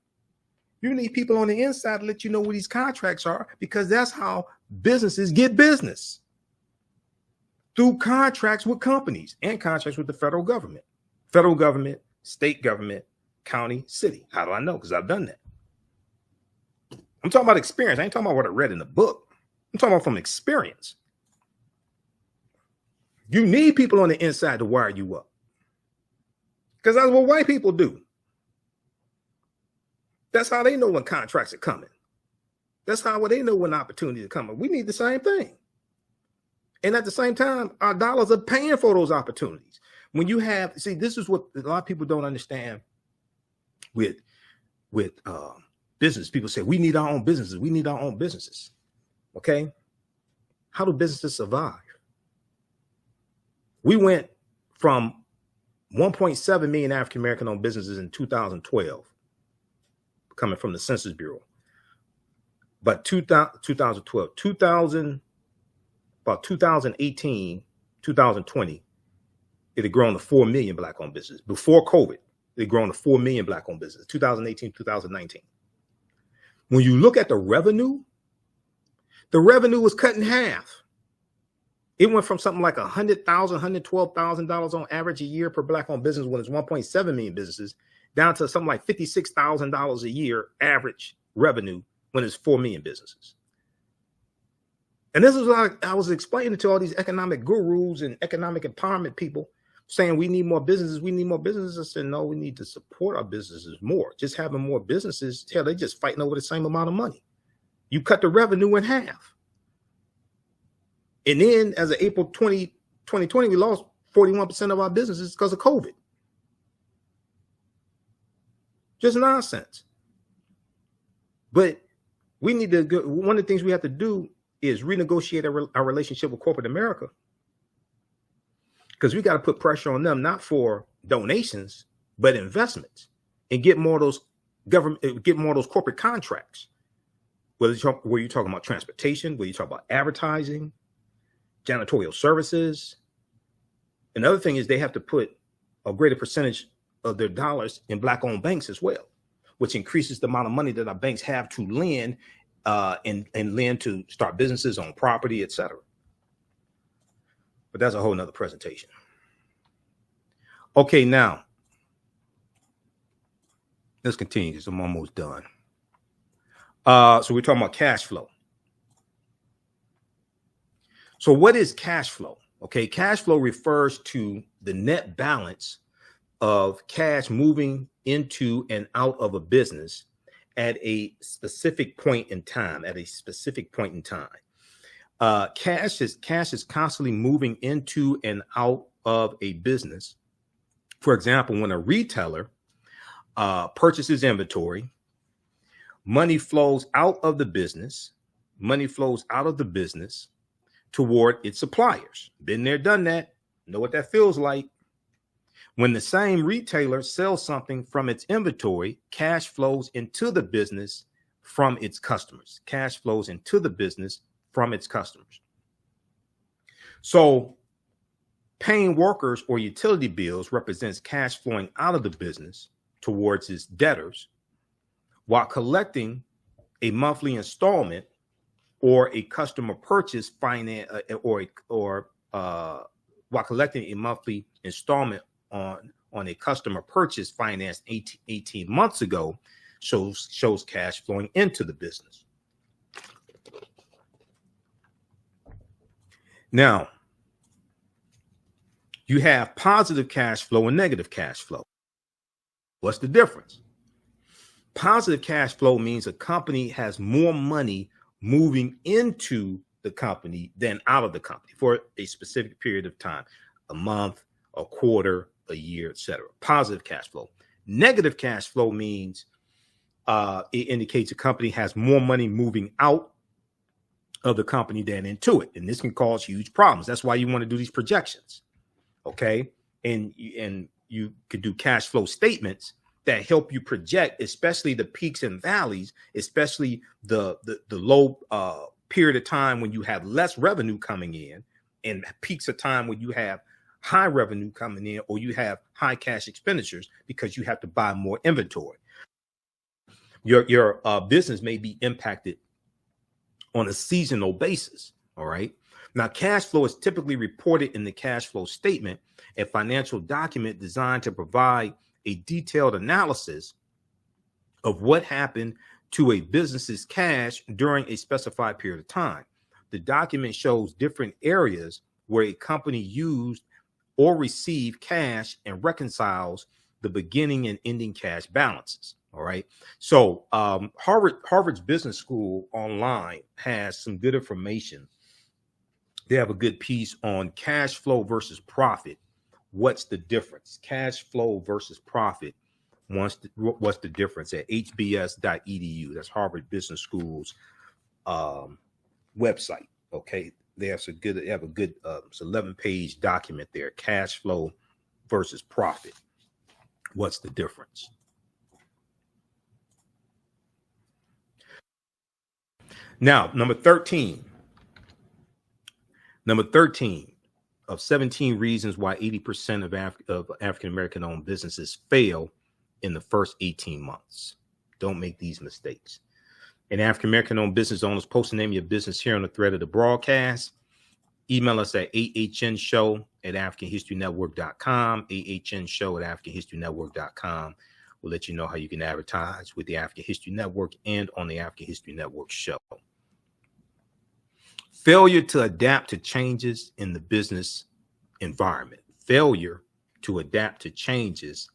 You need people on the inside to let you know what these contracts are because that's how businesses get business. Through contracts with companies and contracts with the federal government, state government, county, city. How do I know? Because I've done that. I'm talking about experience. I ain't talking about what I read in the book. I'm talking about from experience. You need people on the inside to wire you up. Because that's what white people do. That's how they know when contracts are coming. That's how they know when opportunities are coming. We need the same thing. And at the same time, our dollars are paying for those opportunities. When you have, see, this is what a lot of people don't understand with business. People say, we need our own businesses. We need our own businesses. Okay. How do businesses survive? We went from 1.7 million African-American owned businesses in 2012, coming from the Census Bureau. But 2012, about 2018, 2020, it had grown to 4 million black-owned businesses. Before COVID, it had grown to 4 million black-owned businesses, 2018, 2019. When you look at the revenue was cut in half. It went from something like $100,000, $112,000 on average a year per black-owned business when it's 1.7 million businesses, down to something like $56,000 a year average revenue when it's 4 million businesses. And this is what I was explaining to all these economic gurus and economic empowerment people saying we need more businesses. We need more businesses. I said, no, we need to support our businesses more. Just having more businesses, hell, they're just fighting over the same amount of money. You cut the revenue in half. And then as of April 2020, we lost 41% of our businesses because of COVID. Just nonsense. But we need to go, one of the things we have to do is renegotiate our relationship with corporate America. Because we got to put pressure on them, not for donations, but investments, and get more of those corporate contracts. Where you're talking about transportation, where you talk about advertising, janitorial services. Another thing is they have to put a greater percentage of their dollars in black-owned banks as well, which increases the amount of money that our banks have to lend and lend to start businesses on property, etc. But that's a whole nother presentation. Okay, now let's continue because I'm almost done. So we're talking about cash flow. So what is cash flow? Okay, cash flow refers to the net balance of cash moving into and out of a business at a specific point in time. Cash is constantly moving into and out of a business. For example, when a retailer purchases inventory, money flows out of the business. Money flows out of the business toward its suppliers. Been there, done that. Know what that feels like. When the same retailer sells something from its inventory, cash flows into the business from its customers. Cash flows into the business from its customers. So paying workers or utility bills represents cash flowing out of the business towards its debtors, while collecting a monthly installment or a customer purchase finance while collecting a monthly installment on a customer purchase financed 18 months ago shows cash flowing into the business. Now, you have positive cash flow and negative cash flow. What's the difference? Positive cash flow means a company has more money moving into the company than out of the company for a specific period of time, a month, a quarter, a year, etc. Positive cash flow. Negative cash flow means it indicates a company has more money moving out of the company than into it. And this can cause huge problems. That's why you want to do these projections. Okay. And you could do cash flow statements that help you project, especially the peaks and valleys, especially the low period of time when you have less revenue coming in, and peaks of time when you have high revenue coming in, or you have high cash expenditures because you have to buy more inventory. Your business may be impacted on a seasonal basis. All right. Now, cash flow is typically reported in the cash flow statement, a financial document designed to provide a detailed analysis of what happened to a business's cash during a specified period of time. The document shows different areas where a company used or received cash and reconciles the beginning and ending cash balances. All right. So Harvard's Business School online has some good information. They have a good piece on cash flow versus profit. What's the difference? Cash flow versus profit. What's the difference at hbs.edu? That's Harvard Business School's website. Okay. They have a good it's 11-page document there. Cash flow versus profit. What's the difference? Now, number 13 of 17 reasons why 80% of African-American owned businesses fail in the first 18 months. Don't make these mistakes. And African-American owned business owners, post the name of your business here on the thread of the broadcast. Email us at ahnshow@africanhistorynetwork.com, ahnshow@africanhistorynetwork.com. We'll let you know how you can advertise with the African History Network and on the African History Network show. Failure to adapt to changes in the business environment. Failure to adapt to changes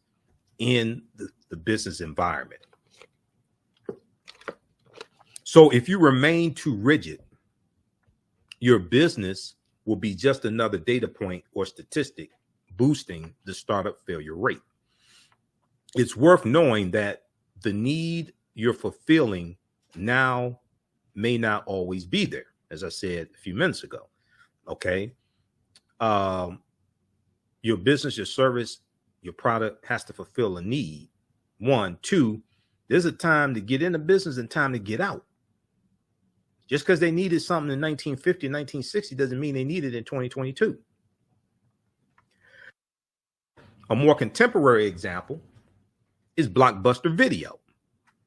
in the business environment. So if you remain too rigid, your business will be just another data point or statistic boosting the startup failure rate. It's worth knowing that the need you're fulfilling now may not always be there, as I said a few minutes ago. Okay. Your business, your service, your product has to fulfill a need. 1, 2, there's a time to get into business and time to get out. Just because they needed something in 1950, 1960 doesn't mean they need it in 2022. A more contemporary example is Blockbuster Video.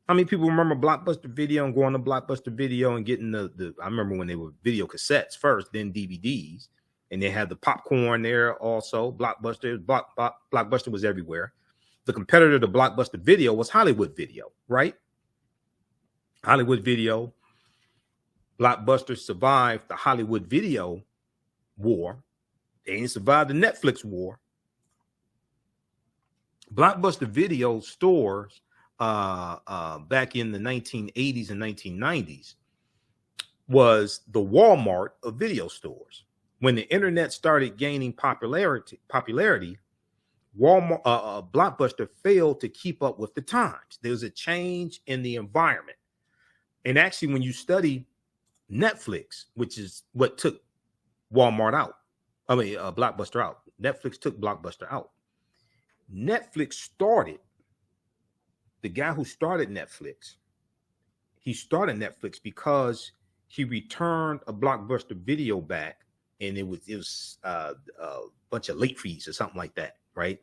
How many people remember Blockbuster Video and going to Blockbuster Video and getting I remember when they were video cassettes first, then DVDs, and they had the popcorn there also. Blockbuster was everywhere. The competitor to Blockbuster Video was Hollywood Video, right? Hollywood Video. Blockbuster survived the Hollywood Video war They didn't survive the Netflix war. Blockbuster video stores back in the 1980s and 1990s was the Walmart of video stores. When the internet started gaining popularity, Walmart, Blockbuster failed to keep up with the times. There was a change in the environment. And actually, when you study Netflix, which is what took Walmart out, Blockbuster out. Netflix took Blockbuster out. Netflix started, the guy who started Netflix, he started Netflix because he returned a Blockbuster video back, and it was a bunch of late fees or something like that, right?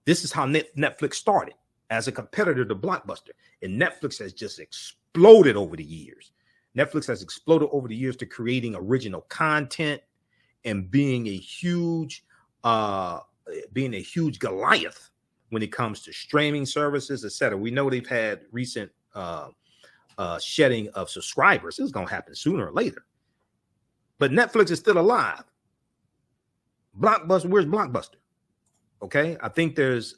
This is how Netflix started, as a competitor to Blockbuster. And Netflix has just exploded over the years. Netflix has exploded over the years to creating original content and being a huge Goliath when it comes to streaming services, etc. We know they've had recent shedding of subscribers. It's going to happen sooner or later. But Netflix is still alive. Blockbuster, where's Blockbuster? Okay, I think there's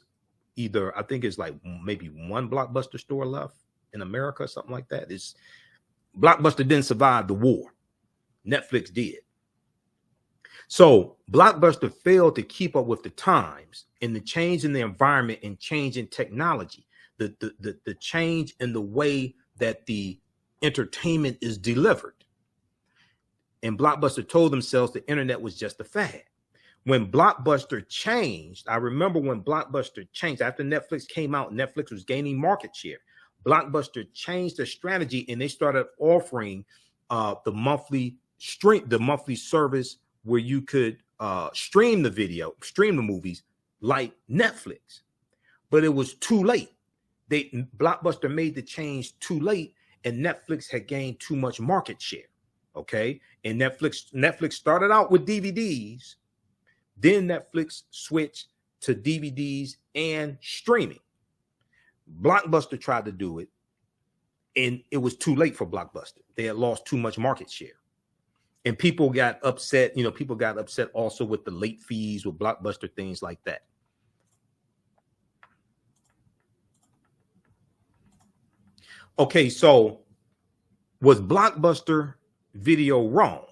it's like maybe one Blockbuster store left in America or something like that. Blockbuster didn't survive the war. Netflix did. So Blockbuster failed to keep up with the times and the change in the environment and change in technology, the change in the way that the entertainment is delivered. And Blockbuster told themselves the internet was just a fad. When Blockbuster changed, I remember when Blockbuster changed, after Netflix came out, Netflix was gaining market share. Blockbuster changed their strategy and they started offering the monthly service where you could stream the movies like Netflix. But it was too late. Blockbuster made the change too late, and Netflix had gained too much market share. Okay. And Netflix started out with DVDs. Then Netflix switched to DVDs and streaming. Blockbuster tried to do it, and it was too late for Blockbuster. They had lost too much market share. And people got upset. People got upset also with the late fees with Blockbuster, things like that. Okay, so was Blockbuster video wrong?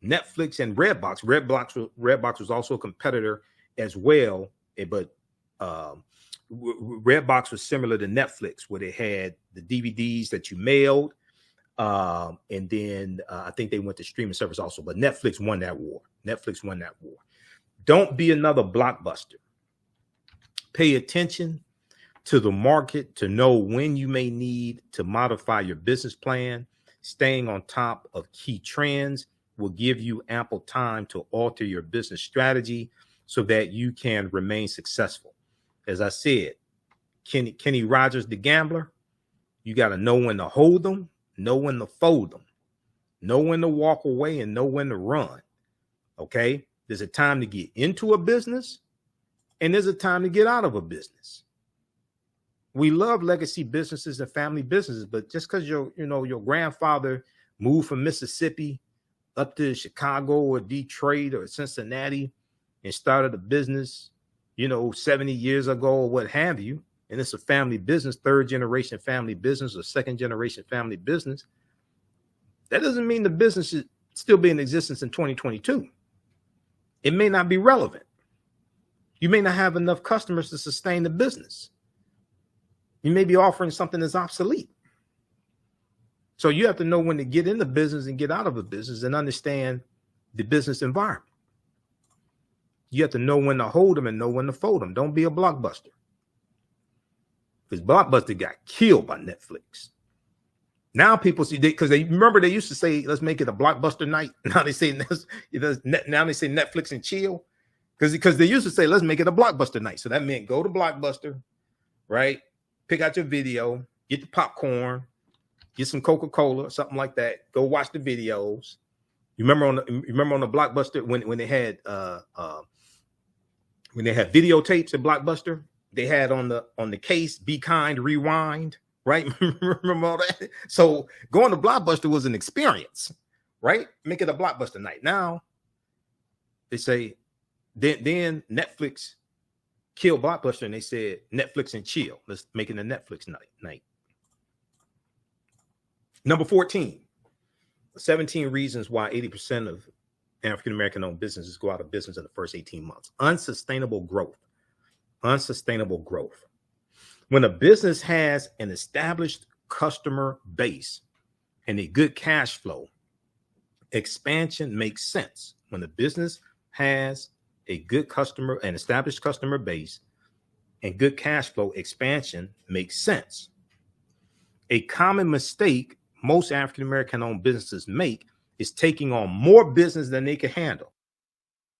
Netflix and Redbox. Redbox was also a competitor as well, but Redbox was similar to Netflix, where they had the DVDs that you mailed, and then I think they went to streaming service also. But Netflix won that war. Don't be another Blockbuster. Pay attention to the market to know when you may need to modify your business plan. Staying on top of key trends will give you ample time to alter your business strategy so that you can remain successful. As I said, Kenny Rogers, the gambler, you got to know when to hold them, know when to fold them, know when to walk away, and know when to run. Okay? There's a time to get into a business, and there's a time to get out of a business. We love legacy businesses and family businesses, but just because your grandfather moved from Mississippi up to Chicago or Detroit or Cincinnati and started a business, 70 years ago or what have you, and it's a family business, third generation family business or second generation family business, that doesn't mean the business should still be in existence in 2022. It may not be relevant. You may not have enough customers to sustain the business. You may be offering something that's obsolete. So you have to know when to get in the business and get out of a business and understand the business environment. You have to know when to hold them and know when to fold them. Don't be a Blockbuster. Because Blockbuster got killed by Netflix. Now people see, because they remember they used to say, let's make it a Blockbuster night. Now they say Netflix and chill. Because they used to say, let's make it a Blockbuster night. So that meant go to Blockbuster, right? Pick out your video, get the popcorn, get some Coca-Cola or something like that. Go watch the videos. You remember on the Blockbuster when they had videotapes at Blockbuster, they had on the case, Be Kind, Rewind, right? Remember all that? So going to Blockbuster was an experience, right? Make it a Blockbuster night. Now they say, Then Netflix killed Blockbuster, and they said Netflix and chill. Let's make it a Netflix night. Number 14, 17 reasons why 80% of African-American owned businesses go out of business in the first 18 months. Unsustainable growth. Unsustainable growth. When a business has an established customer base and a good cash flow, expansion makes sense. When the business has a good customer, an established customer base and good cash flow, expansion makes sense. A common mistake most African-American owned businesses make is taking on more business than they can handle,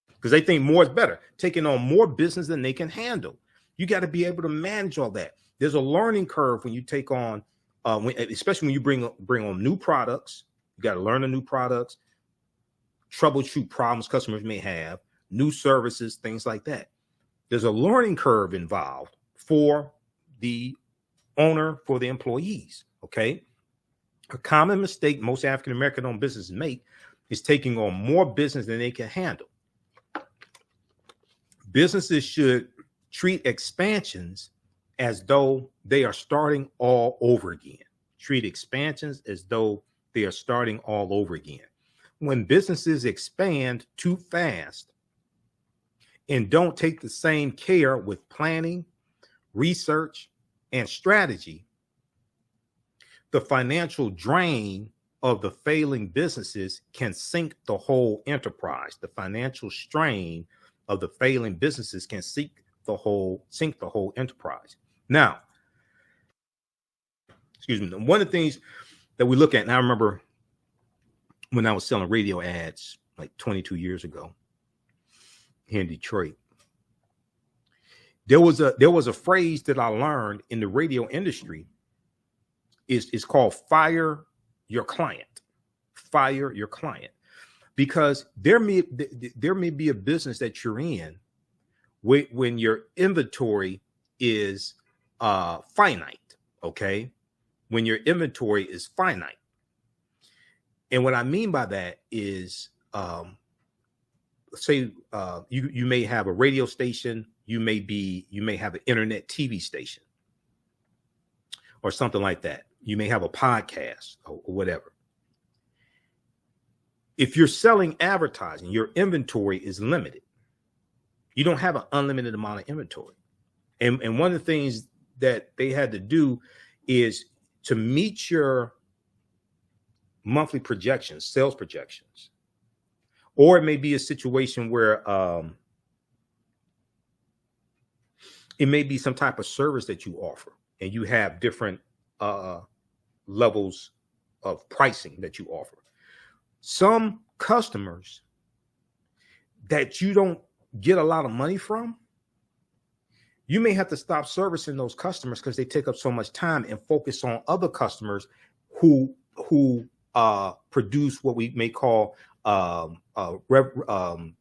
because they think more is better. Taking on more business than they can handle. You got to be able to manage all that. There's a learning curve when you take on, especially when you bring on new products. You got to learn the new products, troubleshoot problems customers may have, new services, things like that. There's a learning curve involved for the owner, for the employees. Okay. A common mistake most African-American owned businesses make is taking on more business than they can handle. Businesses should treat expansions as though they are starting all over again. Treat expansions as though they are starting all over again. When businesses expand too fast and don't take the same care with planning, research, and strategy, the financial drain of the failing businesses can sink the whole enterprise. The financial strain of the failing businesses can sink the whole enterprise. Now, excuse me, one of the things that we look at, and I remember when I was selling radio ads like 22 years ago here in Detroit, there was a phrase that I learned in the radio industry. Is called fire your client. Fire your client. Because there may be a business that you're in when your inventory is finite. Okay. When your inventory is finite. And what I mean by that is, say you may have a radio station, you may have an internet TV station or something like that. You may have a podcast or whatever. If you're selling advertising, your inventory is limited. You don't have an unlimited amount of inventory. And one of the things that they had to do is to meet your monthly projections, sales projections. Or it may be a situation where it may be some type of service that you offer, and you have different levels of pricing that you offer. Some customers that you don't get a lot of money from, you may have to stop servicing those customers because they take up so much time and focus on other customers who produce what we may call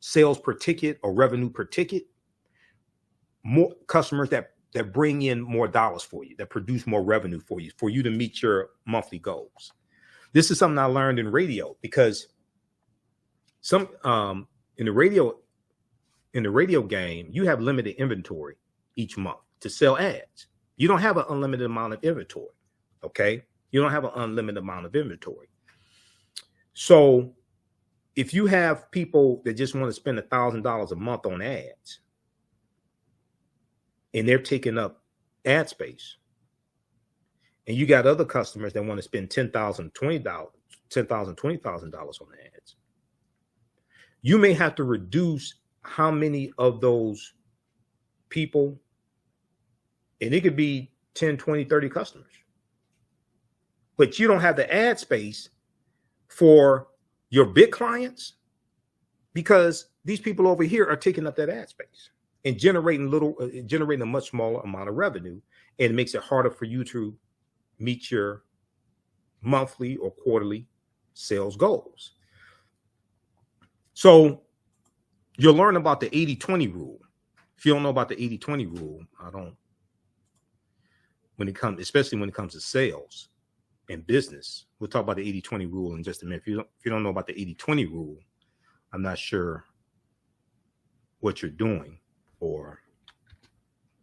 sales per ticket or revenue per ticket. More customers that bring in more dollars for you, that produce more revenue for you to meet your monthly goals. This is something I learned in radio, because some in the radio game, you have limited inventory each month to sell ads. You don't have an unlimited amount of inventory. Okay. You don't have an unlimited amount of inventory. So if you have people that just want to spend $1,000 a month on ads, and they're taking up ad space, and you got other customers that want to spend $10,000, $20,000 on ads, you may have to reduce how many of those people, and it could be 10, 20, 30 customers, but you don't have the ad space for your big clients, because these people over here are taking up that ad space and generating a much smaller amount of revenue, and it makes it harder for you to meet your monthly or quarterly sales goals. So you'll learn about the 80-20 rule. If you don't know about the 80-20 rule, especially when it comes to sales and business. We'll talk about the 80-20 rule in just a minute. If you don't know about the 80-20 rule, I'm not sure what you're doing, or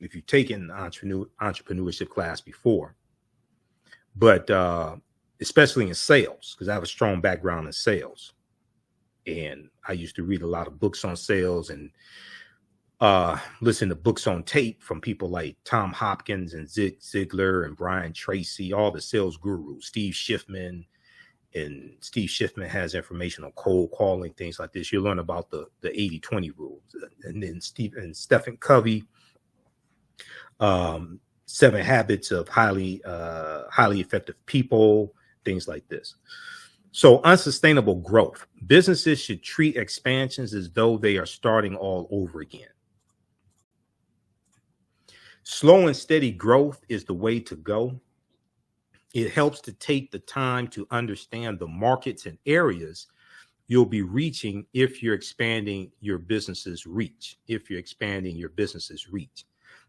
if you've taken entrepreneurship class before, but especially in sales, because I have a strong background in sales. And I used to read a lot of books on sales and listen to books on tape from people like Tom Hopkins and Zig Ziglar and Brian Tracy, all the sales gurus, Steve Schiffman. And Steve Schiffman has information on cold calling, things like this. You'll learn about the 80-20 rules. And then Stephen Covey, 7 Habits of highly effective people, things like this. So unsustainable growth. Businesses should treat expansions as though they are starting all over again. Slow and steady growth is the way to go. It helps to take the time to understand the markets and areas you'll be reaching if you're expanding your business's reach.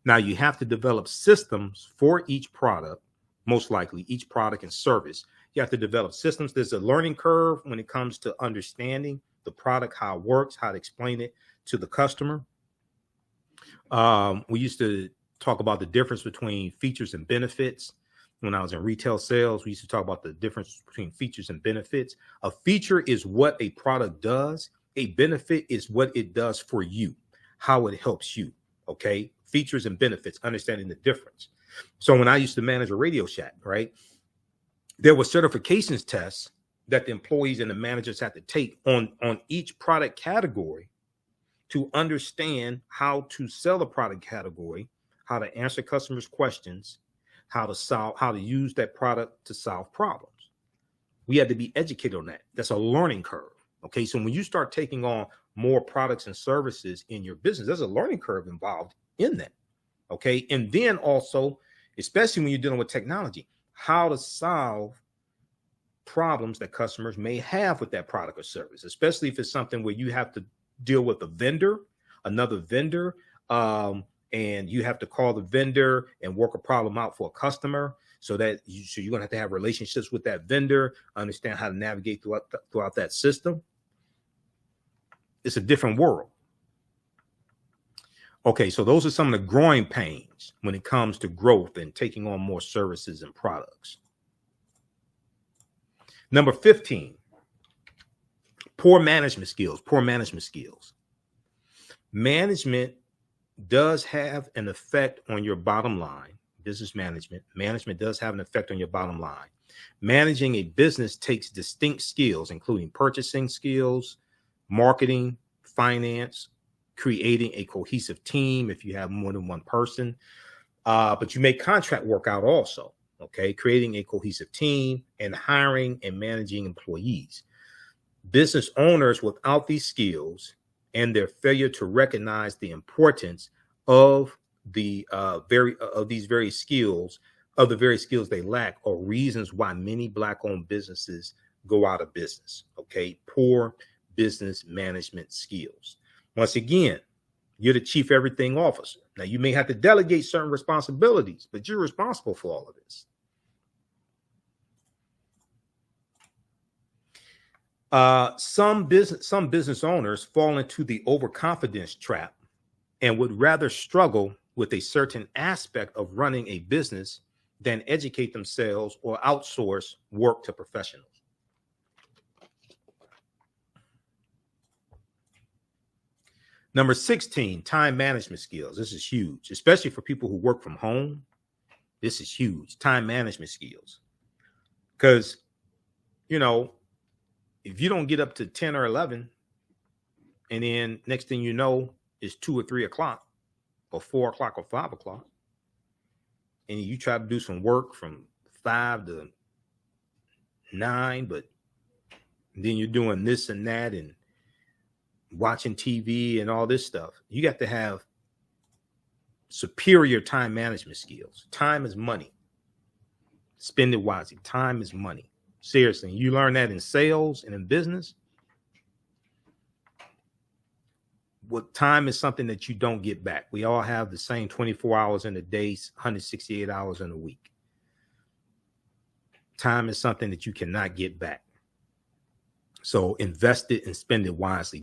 Now, you have to develop systems for each product, most likely each product and service. You have to develop systems. There's a learning curve when it comes to understanding the product, how it works, how to explain it to the customer. We used to talk about the difference between features and benefits. When I was in retail sales, we used to talk about the difference between features and benefits. A feature is what a product does. A benefit is what it does for you, how it helps you. Okay. Features and benefits, understanding the difference. So when I used to manage a Radio Shack, right, there were certifications tests that the employees and the managers had to take on each product category to understand how to sell a product category, how to answer customers' questions, how to use that product to solve problems. We had to be educated on that. That's a learning curve. Okay. So when you start taking on more products and services in your business, there's a learning curve involved in that. Okay. And then also, especially when you're dealing with technology, how to solve problems that customers may have with that product or service, especially if it's something where you have to deal with another vendor, and you have to call the vendor and work a problem out for a customer. So you're going to have relationships with that vendor, understand how to navigate throughout that system. It's a different world. Okay, so those are some of the growing pains when it comes to growth and taking on more services and products. Number 15, poor management skills. Management does have an effect on your bottom line. Business management does have an effect on your bottom line. Managing a business takes distinct skills, including purchasing skills, marketing, finance, creating a cohesive team if you have more than one person. But you make contract work out also. Okay, creating a cohesive team and hiring and managing employees. Business owners without these skills and their failure to recognize the importance of the very skills they lack are reasons why many Black-owned businesses go out of business. Okay, poor business management skills. Once again, you're the chief everything officer. Now, you may have to delegate certain responsibilities, but you're responsible for all of this. Some business owners fall into the overconfidence trap and would rather struggle with a certain aspect of running a business than educate themselves or outsource work to professionals. Number 16, time management skills. This is huge, especially for people who work from home. This is huge, time management skills. Because, if you don't get up to 10 or 11, and then next thing you know, it's 2 or 3 o'clock or 4 o'clock or 5 o'clock, and you try to do some work from 5 to 9, but then you're doing this and that and watching TV and all this stuff. You got to have superior time management skills. Time is money. Spend it wisely. Time is money. Seriously, you learn that in sales and in business. What time is something that you don't get back. We all have the same 24 hours in a day, 168 hours in a week. Time is something that you cannot get back. So invest it and spend it wisely.